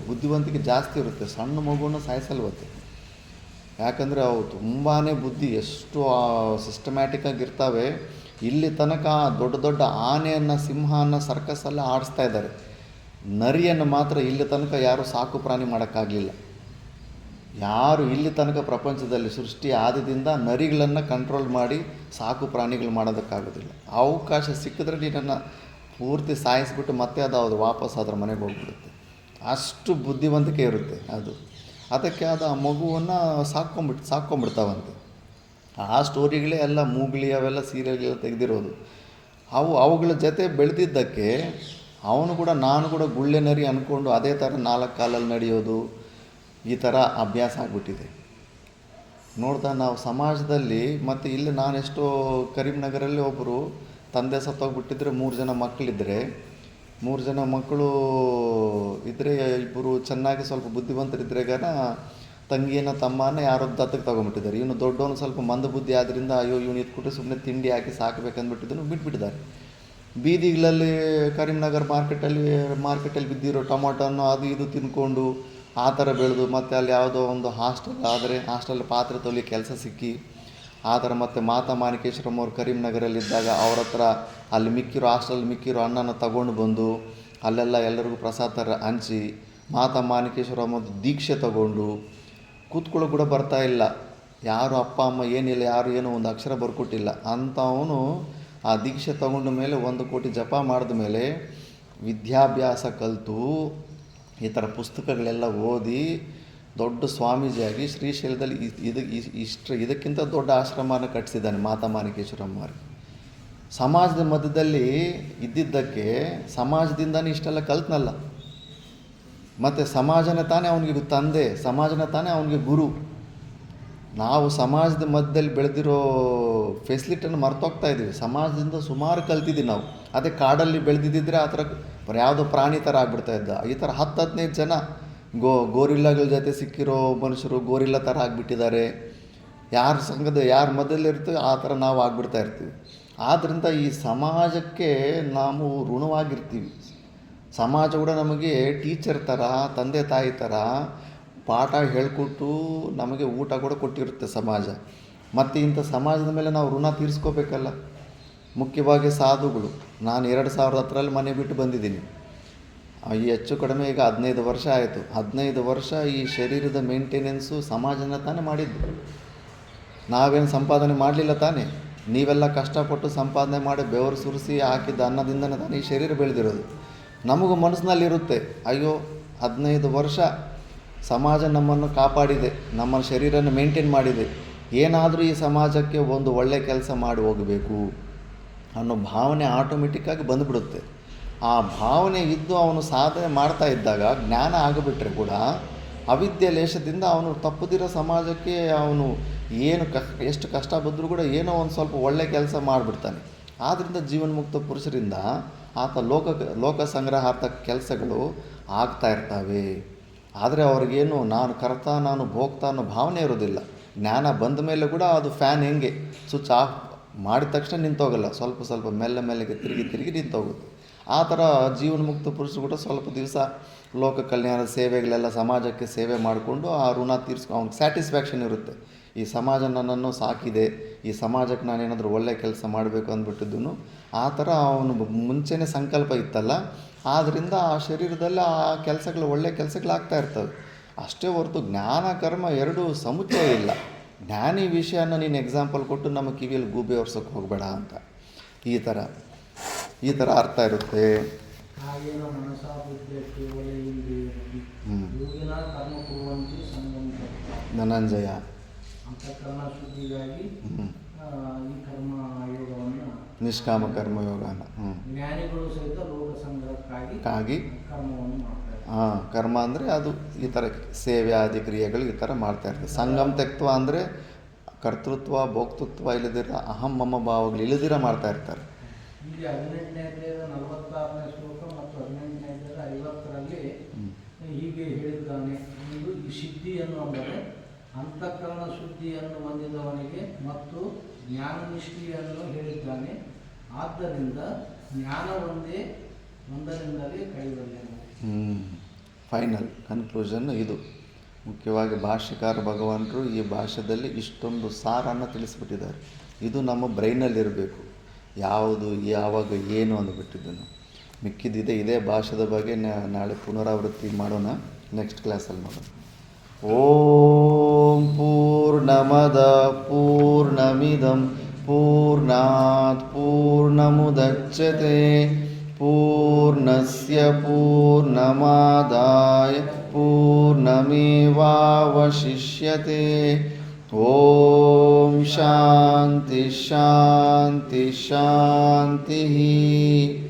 [SPEAKER 1] ಬುದ್ಧಿವಂತಿಕೆ ಜಾಸ್ತಿ ಇರುತ್ತೆ, ಸಣ್ಣ ಮಗುವನ್ನು ಸಾಯಿಸಲ್ವತ್ತೆ. ಯಾಕಂದರೆ ಅವು ತುಂಬಾ ಬುದ್ಧಿ, ಎಷ್ಟು ಸಿಸ್ಟಮ್ಯಾಟಿಕ್ಕಾಗಿರ್ತವೆ. ಇಲ್ಲಿ ತನಕ ದೊಡ್ಡ ದೊಡ್ಡ ಆನೆಯನ್ನು, ಸಿಂಹನ ಸರ್ಕಸ್ಸಲ್ಲಿ ಆಡಿಸ್ತಾ ಇದ್ದಾರೆ. ನರಿಯನ್ನು ಮಾತ್ರ ಇಲ್ಲಿ ತನಕ ಯಾರೂ ಸಾಕು ಪ್ರಾಣಿ ಮಾಡೋಕ್ಕಾಗಲಿಲ್ಲ. ಯಾರು ಇಲ್ಲಿ ತನಕ ಪ್ರಪಂಚದಲ್ಲಿ ಸೃಷ್ಟಿ ಆದಿದಿಂದ ನರಿಗಳನ್ನು ಕಂಟ್ರೋಲ್ ಮಾಡಿ ಸಾಕು ಪ್ರಾಣಿಗಳು ಮಾಡೋದಕ್ಕಾಗೋದಿಲ್ಲ. ಅವಕಾಶ ಸಿಕ್ಕಿದ್ರೆ ನೀನನ್ನು ಪೂರ್ತಿ ಸಾಯಿಸಿಬಿಟ್ಟು ಮತ್ತೆ ಅದು ವಾಪಸ್ ಅದ್ರ ಮನೆಗೆ ಹೋಗ್ಬಿಡುತ್ತೆ. ಅಷ್ಟು ಬುದ್ಧಿವಂತಿಕೆ ಇರುತ್ತೆ ಅದು. ಅದಕ್ಕೆ ಅದು ಆ ಮಗುವನ್ನು ಸಾಕ್ಕೊಂಬಿಡ್ತಾವಂತೆ. ಆ ಸ್ಟೋರಿಗಳೇ ಎಲ್ಲ ಮೂಗ್ಲಿ ಅವೆಲ್ಲ ಸೀರಿಯಲ್ಗೆಲ್ಲ ತೆಗೆದಿರೋದು. ಅವುಗಳ ಜೊತೆ ಬೆಳೆದಿದ್ದಕ್ಕೆ ಅವನು ಕೂಡ ನಾನು ಕೂಡ ಗುಳ್ಳೆ ನರಿ ಅಂದ್ಕೊಂಡು ಅದೇ ಥರ 4 ಕಾಲಲ್ಲಿ ನಡೆಯೋದು ಈ ಥರ ಅಭ್ಯಾಸ ಆಗಿಬಿಟ್ಟಿದೆ. ನೋಡ್ತಾ ನಾವು ಸಮಾಜದಲ್ಲಿ ಮತ್ತು ಇಲ್ಲಿ ನಾನೆಷ್ಟೋ ಕರೀಂನಗರಲ್ಲಿ ಒಬ್ಬರು ತಂದೆ ಸತ್ತೋಗ್ಬಿಟ್ಟಿದ್ರೆ 3 ಜನ ಮಕ್ಕಳಿದ್ದರೆ 3 ಜನ ಮಕ್ಕಳು ಇದ್ದರೆ ಇಬ್ಬರು ಚೆನ್ನಾಗಿ ಸ್ವಲ್ಪ ಬುದ್ಧಿವಂತರಿದ್ರೆಗಾನ ತಂಗಿನ ತಮ್ಮನ ಯಾರೋ ದತ್ತಕ್ಕೆ ತೊಗೊಂಬಿಟ್ಟಿದ್ದಾರೆ. ಇವನು ದೊಡ್ಡವನು ಸ್ವಲ್ಪ ಮಂದ ಬುದ್ಧಿ ಆದ್ದರಿಂದ ಅಯ್ಯೋ ಇವನು ಇದ್ಬಿಟ್ಟು ಸುಮ್ಮನೆ ತಿಂಡಿ ಹಾಕಿ ಸಾಕಬೇಕಂದ್ಬಿಟ್ಟಿದ್ದನು ಬಿಟ್ಬಿಟ್ಟಿದ್ದಾರೆ. ಬೀದಿಗಳಲ್ಲಿ ಕರೀಂನಗರ್ ಮಾರ್ಕೆಟಲ್ಲಿ ಬಿದ್ದಿರೋ ಟೊಮೊಟೊನ್ನು ಅದು ಇದು ತಿಂದ್ಕೊಂಡು ಆ ಥರ ಬೆಳೆದು ಮತ್ತು ಅಲ್ಲಿ ಯಾವುದೋ ಒಂದು ಹಾಸ್ಟೆಲ್ ಪಾತ್ರೆ ತೊಳಿ ಕೆಲಸ ಸಿಕ್ಕಿ ಆ ಥರ ಮತ್ತು ಮಾತಾ ಮಾಣಿಕೇಶ್ವರಮ್ಮ ಅವ್ರು ಕರೀಂನಗರಲ್ಲಿದ್ದಾಗ ಅವ್ರ ಹತ್ರ ಅಲ್ಲಿ ಮಿಕ್ಕಿರೋ ಅನ್ನನ ತಗೊಂಡು ಬಂದು ಅಲ್ಲೆಲ್ಲ ಎಲ್ಲರಿಗೂ ಪ್ರಸಾದ ಥರ ಹಂಚಿ ಮಾತಾ ಮಾಣಿಕೇಶ್ವರಮ್ಮ ದೀಕ್ಷೆ ತಗೊಂಡು ಕೂತ್ಕೊಳ್ಳೋ ಕೂಡ ಬರ್ತಾ ಇಲ್ಲ, ಯಾರು ಅಪ್ಪ ಅಮ್ಮ ಏನಿಲ್ಲ, ಯಾರು ಏನೋ ಒಂದು ಅಕ್ಷರ ಬರ್ಕೊಟ್ಟಿಲ್ಲ ಅಂಥವನು ಆ ದೀಕ್ಷೆ ತಗೊಂಡ ಮೇಲೆ 1 ಕೋಟಿ ಜಪ ಮಾಡಿದ ಮೇಲೆ ವಿದ್ಯಾಭ್ಯಾಸ ಕಲಿತು ಈ ಥರ ಪುಸ್ತಕಗಳೆಲ್ಲ ಓದಿ ದೊಡ್ಡ ಸ್ವಾಮೀಜಿಯಾಗಿ ಶ್ರೀಶೈಲದಲ್ಲಿ ಇದಕ್ಕಿಂತ ದೊಡ್ಡ ಆಶ್ರಮನ ಕಟ್ಟಿಸಿದ್ದಾನೆ ಮಾತಾ ಮಾಣಿಕೇಶ್ವರಮ್ಮವ್ರಿಗೆ. ಸಮಾಜದ ಮಧ್ಯದಲ್ಲಿ ಇದ್ದಿದ್ದಕ್ಕೆ ಸಮಾಜದಿಂದನೇ ಇಷ್ಟೆಲ್ಲ ಕಲ್ತ್ನಲ್ಲ. ಮತ್ತು ಸಮಾಜನೇ ತಾನೇ ಅವನಿಗೆ ತಂದೆ, ಸಮಾಜನೇ ತಾನೇ ಅವನಿಗೆ ಗುರು. ನಾವು ಸಮಾಜದ ಮಧ್ಯದಲ್ಲಿ ಬೆಳೆದಿರೋ ಫೆಸಿಲಿಟಿಯನ್ನು ಮರ್ತೋಗ್ತಾ ಇದ್ದೀವಿ. ಸಮಾಜದಿಂದ ಸುಮಾರು ಕಲ್ತಿದ್ದೀವಿ ನಾವು. ಅದೇ ಕಾಡಲ್ಲಿ ಬೆಳೆದಿದ್ದರೆ ಆ ಥರ ಯಾವುದೋ ಪ್ರಾಣಿ ಥರ ಆಗ್ಬಿಡ್ತಾಯಿದ್ದ. ಈ ಥರ 10-15 ಜನ ಗೋರಿಲ್ಲಾಗಳ ಜೊತೆ ಸಿಕ್ಕಿರೋ ಮನುಷ್ಯರು ಗೋರಿಲ್ಲ ಥರ ಆಗಿಬಿಟ್ಟಿದ್ದಾರೆ. ಯಾರ ಮಧ್ಯದಲ್ಲಿರ್ತೀವಿ ಆ ಥರ ನಾವು ಆಗ್ಬಿಡ್ತಾ ಇರ್ತೀವಿ. ಆದ್ದರಿಂದ ಈ ಸಮಾಜಕ್ಕೆ ನಾವು ಋಣವಾಗಿರ್ತೀವಿ. ಸಮಾಜ ಕೂಡ ನಮಗೆ ಟೀಚರ್ ಥರ, ತಂದೆ ತಾಯಿ ಥರ ಪಾಠ ಹೇಳಿಕೊಟ್ಟು ನಮಗೆ ಊಟ ಕೂಡ ಕೊಟ್ಟಿರುತ್ತೆ ಸಮಾಜ. ಮತ್ತು ಇಂಥ ಸಮಾಜದ ಮೇಲೆ ನಾವು ಋಣ ತೀರಿಸ್ಕೋಬೇಕಲ್ಲ. ಮುಖ್ಯವಾಗಿ ಸಾಧುಗಳು. ನಾನು 2010ರಲ್ಲಿ ಮನೆ ಬಿಟ್ಟು ಬಂದಿದ್ದೀನಿ. ಈ ಹೆಚ್ಚು ಕಡಿಮೆ ಈಗ 15 ವರ್ಷ ಆಯಿತು. 15 ವರ್ಷ ಈ ಶರೀರದ ಮೇಂಟೆನೆನ್ಸು ಸಮಾಜನ ತಾನೇ ಮಾಡಿದ್ದು. ನಾವೇನು ಸಂಪಾದನೆ ಮಾಡಲಿಲ್ಲ ತಾನೇ. ನೀವೆಲ್ಲ ಕಷ್ಟಪಟ್ಟು ಸಂಪಾದನೆ ಮಾಡಿ ಬೆವರು ಸುರಿಸಿ ಹಾಕಿದ್ದ ಅನ್ನದಿಂದನೇ ತಾನೇ ಈ ಶರೀರ ಬೆಳೆದಿರೋದು. ನಮಗೂ ಮನಸ್ಸಿನಲ್ಲಿರುತ್ತೆ, ಅಯ್ಯೋ 15 ವರ್ಷ ಸಮಾಜ ನಮ್ಮನ್ನು ಕಾಪಾಡಿದೆ, ನಮ್ಮ ಶರೀರನ ಮೇಂಟೈನ್ ಮಾಡಿದೆ, ಏನಾದರೂ ಈ ಸಮಾಜಕ್ಕೆ ಒಂದು ಒಳ್ಳೆಯ ಕೆಲಸ ಮಾಡಿ ಹೋಗಬೇಕು ಅನ್ನೋ ಭಾವನೆ ಆಟೋಮೆಟಿಕ್ಕಾಗಿ ಬಂದುಬಿಡುತ್ತೆ. ಆ ಭಾವನೆ ಇದ್ದು ಅವನು ಸಾಧನೆ ಮಾಡ್ತಾ ಇದ್ದಾಗ ಜ್ಞಾನ ಆಗಿಬಿಟ್ರೆ ಕೂಡ ಅವಿದ್ಯೆ ಲೇಷದಿಂದ ಅವನು ತಪ್ಪದಿರೋ ಸಮಾಜಕ್ಕೆ ಅವನು ಎಷ್ಟು ಕಷ್ಟ ಬಂದರೂ ಕೂಡ ಏನೋ ಒಂದು ಸ್ವಲ್ಪ ಒಳ್ಳೆಯ ಕೆಲಸ ಮಾಡಿಬಿಡ್ತಾನೆ. ಆದ್ದರಿಂದ ಜೀವನ್ಮುಕ್ತ ಪುರುಷರಿಂದ ಆತ ಲೋಕ ಸಂಗ್ರಹಾರ್ಥ ಕೆಲಸಗಳು ಆಗ್ತಾ ಇರ್ತವೆ. ಆದರೆ ಅವ್ರಿಗೇನು ನಾನು ಕರ್ತ ನಾನು ಭೋಗ್ತಾ ಅನ್ನೋ ಭಾವನೆ ಇರೋದಿಲ್ಲ. ಜ್ಞಾನ ಬಂದ ಮೇಲೆ ಕೂಡ ಅದು ಫ್ಯಾನ್ ಹೆಂಗೆ ಸ್ವಿಚ್ ಆಫ್ ಮಾಡಿದ ತಕ್ಷಣ ನಿಂತೋಗಲ್ಲ, ಸ್ವಲ್ಪ ಮೆಲ್ಲಗೆ ತಿರುಗಿ ನಿಂತೋಗುತ್ತೆ. ಆ ಥರ ಜೀವನ್ಮುಕ್ತ ಪುರುಷರು ಕೂಡ ಸ್ವಲ್ಪ ದಿವಸ ಲೋಕ ಕಲ್ಯಾಣದ ಸೇವೆಗಳೆಲ್ಲ ಸಮಾಜಕ್ಕೆ ಸೇವೆ ಮಾಡಿಕೊಂಡು ಆ ಋಣ ಅವ್ನಿಗೆ ಸ್ಯಾಟಿಸ್ಫ್ಯಾಕ್ಷನ್ ಇರುತ್ತೆ. ಈ ಸಮಾಜ ನನ್ನನ್ನು ಸಾಕಿದೆ, ಈ ಸಮಾಜಕ್ಕೆ ನಾನೇನಾದರೂ ಒಳ್ಳೆಯ ಕೆಲಸ ಮಾಡಬೇಕು ಅಂದ್ಬಿಟ್ಟಿದ್ದನು. ಆ ಥರ ಅವನು ಮುಂಚೆನೇ ಸಂಕಲ್ಪ ಇತ್ತಲ್ಲ, ಆದ್ದರಿಂದ ಆ ಶರೀರದಲ್ಲಿ ಆ ಕೆಲಸಗಳು ಒಳ್ಳೆಯ ಕೆಲಸಗಳಾಗ್ತಾ ಇರ್ತವೆ. ಅಷ್ಟೇ ಹೊರತು ಜ್ಞಾನ ಕರ್ಮ ಎರಡೂ ಸಮುಚ್ಚಯ ಇಲ್ಲ. ಜ್ಞಾನಿ ವಿಷಯನ ನೀನು ಎಕ್ಸಾಂಪಲ್ ಕೊಟ್ಟು ನಮ್ಮ ಕಿವಿಯಲ್ಲಿ ಗೂಬೆ ಒರ್ಸೋಕ್ಕೆ ಹೋಗಬೇಡ ಅಂತ ಈ ಥರ ಅರ್ಥ ಇರುತ್ತೆ. ಧನಂಜಯ ನಿಷ್ಕಾಮ ಕರ್ಮಯೋಗನ
[SPEAKER 3] ಜ್ಞಾನಿಗಳು ಸಹಿತ ಲೋಕ ಸಂಗ್ರಹಕ್ಕಾಗಿ
[SPEAKER 1] ಕರ್ಮ ಅಂದರೆ ಅದು ಈ ಥರ ಸೇವೆ ಆದಿ ಕ್ರಿಯೆಗಳು ಈ ಥರ ಮಾಡ್ತಾ ಇರ್ತಾರೆ. ಸಂಗಮ್ ತೆಕ್ತ್ವ ಅಂದರೆ ಕರ್ತೃತ್ವ ಭೋಕ್ತೃತ್ವ ಇಲ್ಲದಿರ ಅಹಂ ಮಮ ಭಾವಗಳು ಇಲ್ಲದಿರ ಮಾಡ್ತಾ ಇರ್ತಾರೆ.
[SPEAKER 3] ಇಲ್ಲಿ 18ನೇ ಅಧ್ಯಾಯದ 46ನೇ ಶ್ಲೋಕ ಮತ್ತು 18ನೇ ಅಧ್ಯಾಯದ 50ರಲ್ಲಿ ಹೀಗೆ ಹೇಳಿದ್ದಾನೆ. ಇದು ಈ ಸಿದ್ಧಿಯನ್ನು ಅಂದರೆ ಅಂತಃಕರಣ ಶುದ್ಧಿಯನ್ನು ಹೊಂದಿದವನಿಗೆ ಮತ್ತು ಜ್ಞಾನ ನಿಷ್ಠೆಯನ್ನು ಹೇಳಿದ್ದಾನೆ. ಆದ್ದರಿಂದ ಜ್ಞಾನ ಒಂದರಿಂದಲೇ ಕೈವಲ್ಯ.
[SPEAKER 1] ಫೈನಲ್ ಕನ್ಕ್ಲೂಷನ್ ಇದು. ಮುಖ್ಯವಾಗಿ ಭಾಷ್ಯಕಾರ ಭಗವಾನರು ಈ ಭಾಷೆಯಲ್ಲಿ ಇಷ್ಟೊಂದು ಸಾರನ್ನು ತಿಳಿಸ್ಬಿಟ್ಟಿದ್ದಾರೆ. ಇದು ನಮ್ಮ ಬ್ರೈನಲ್ಲಿರಬೇಕು, ಯಾವುದು ಯಾವಾಗ ಏನು ಅಂದುಬಿಟ್ಟಿದ್ದನು. ಮಿಕ್ಕಿದ್ದಿದೆ ಇದೇ ಭಾಷೆದ ಬಗ್ಗೆ ನಾಳೆ ಪುನರಾವೃತ್ತಿ ಮಾಡೋಣ, ನೆಕ್ಸ್ಟ್ ಕ್ಲಾಸಲ್ಲಿ ಮಾಡೋಣ. ಓಂ ಪೂರ್ಣಮದ ಪೂರ್ಣಮಿದಂ ಪೂರ್ಣಾತ್ ಪೂರ್ಣಮುದಚ್ಯತೆ पूर्णस्य पूर्णमादाय पूर्णमेवावशिष्यते। ॐ शान्ति शान्ति शान्तिः।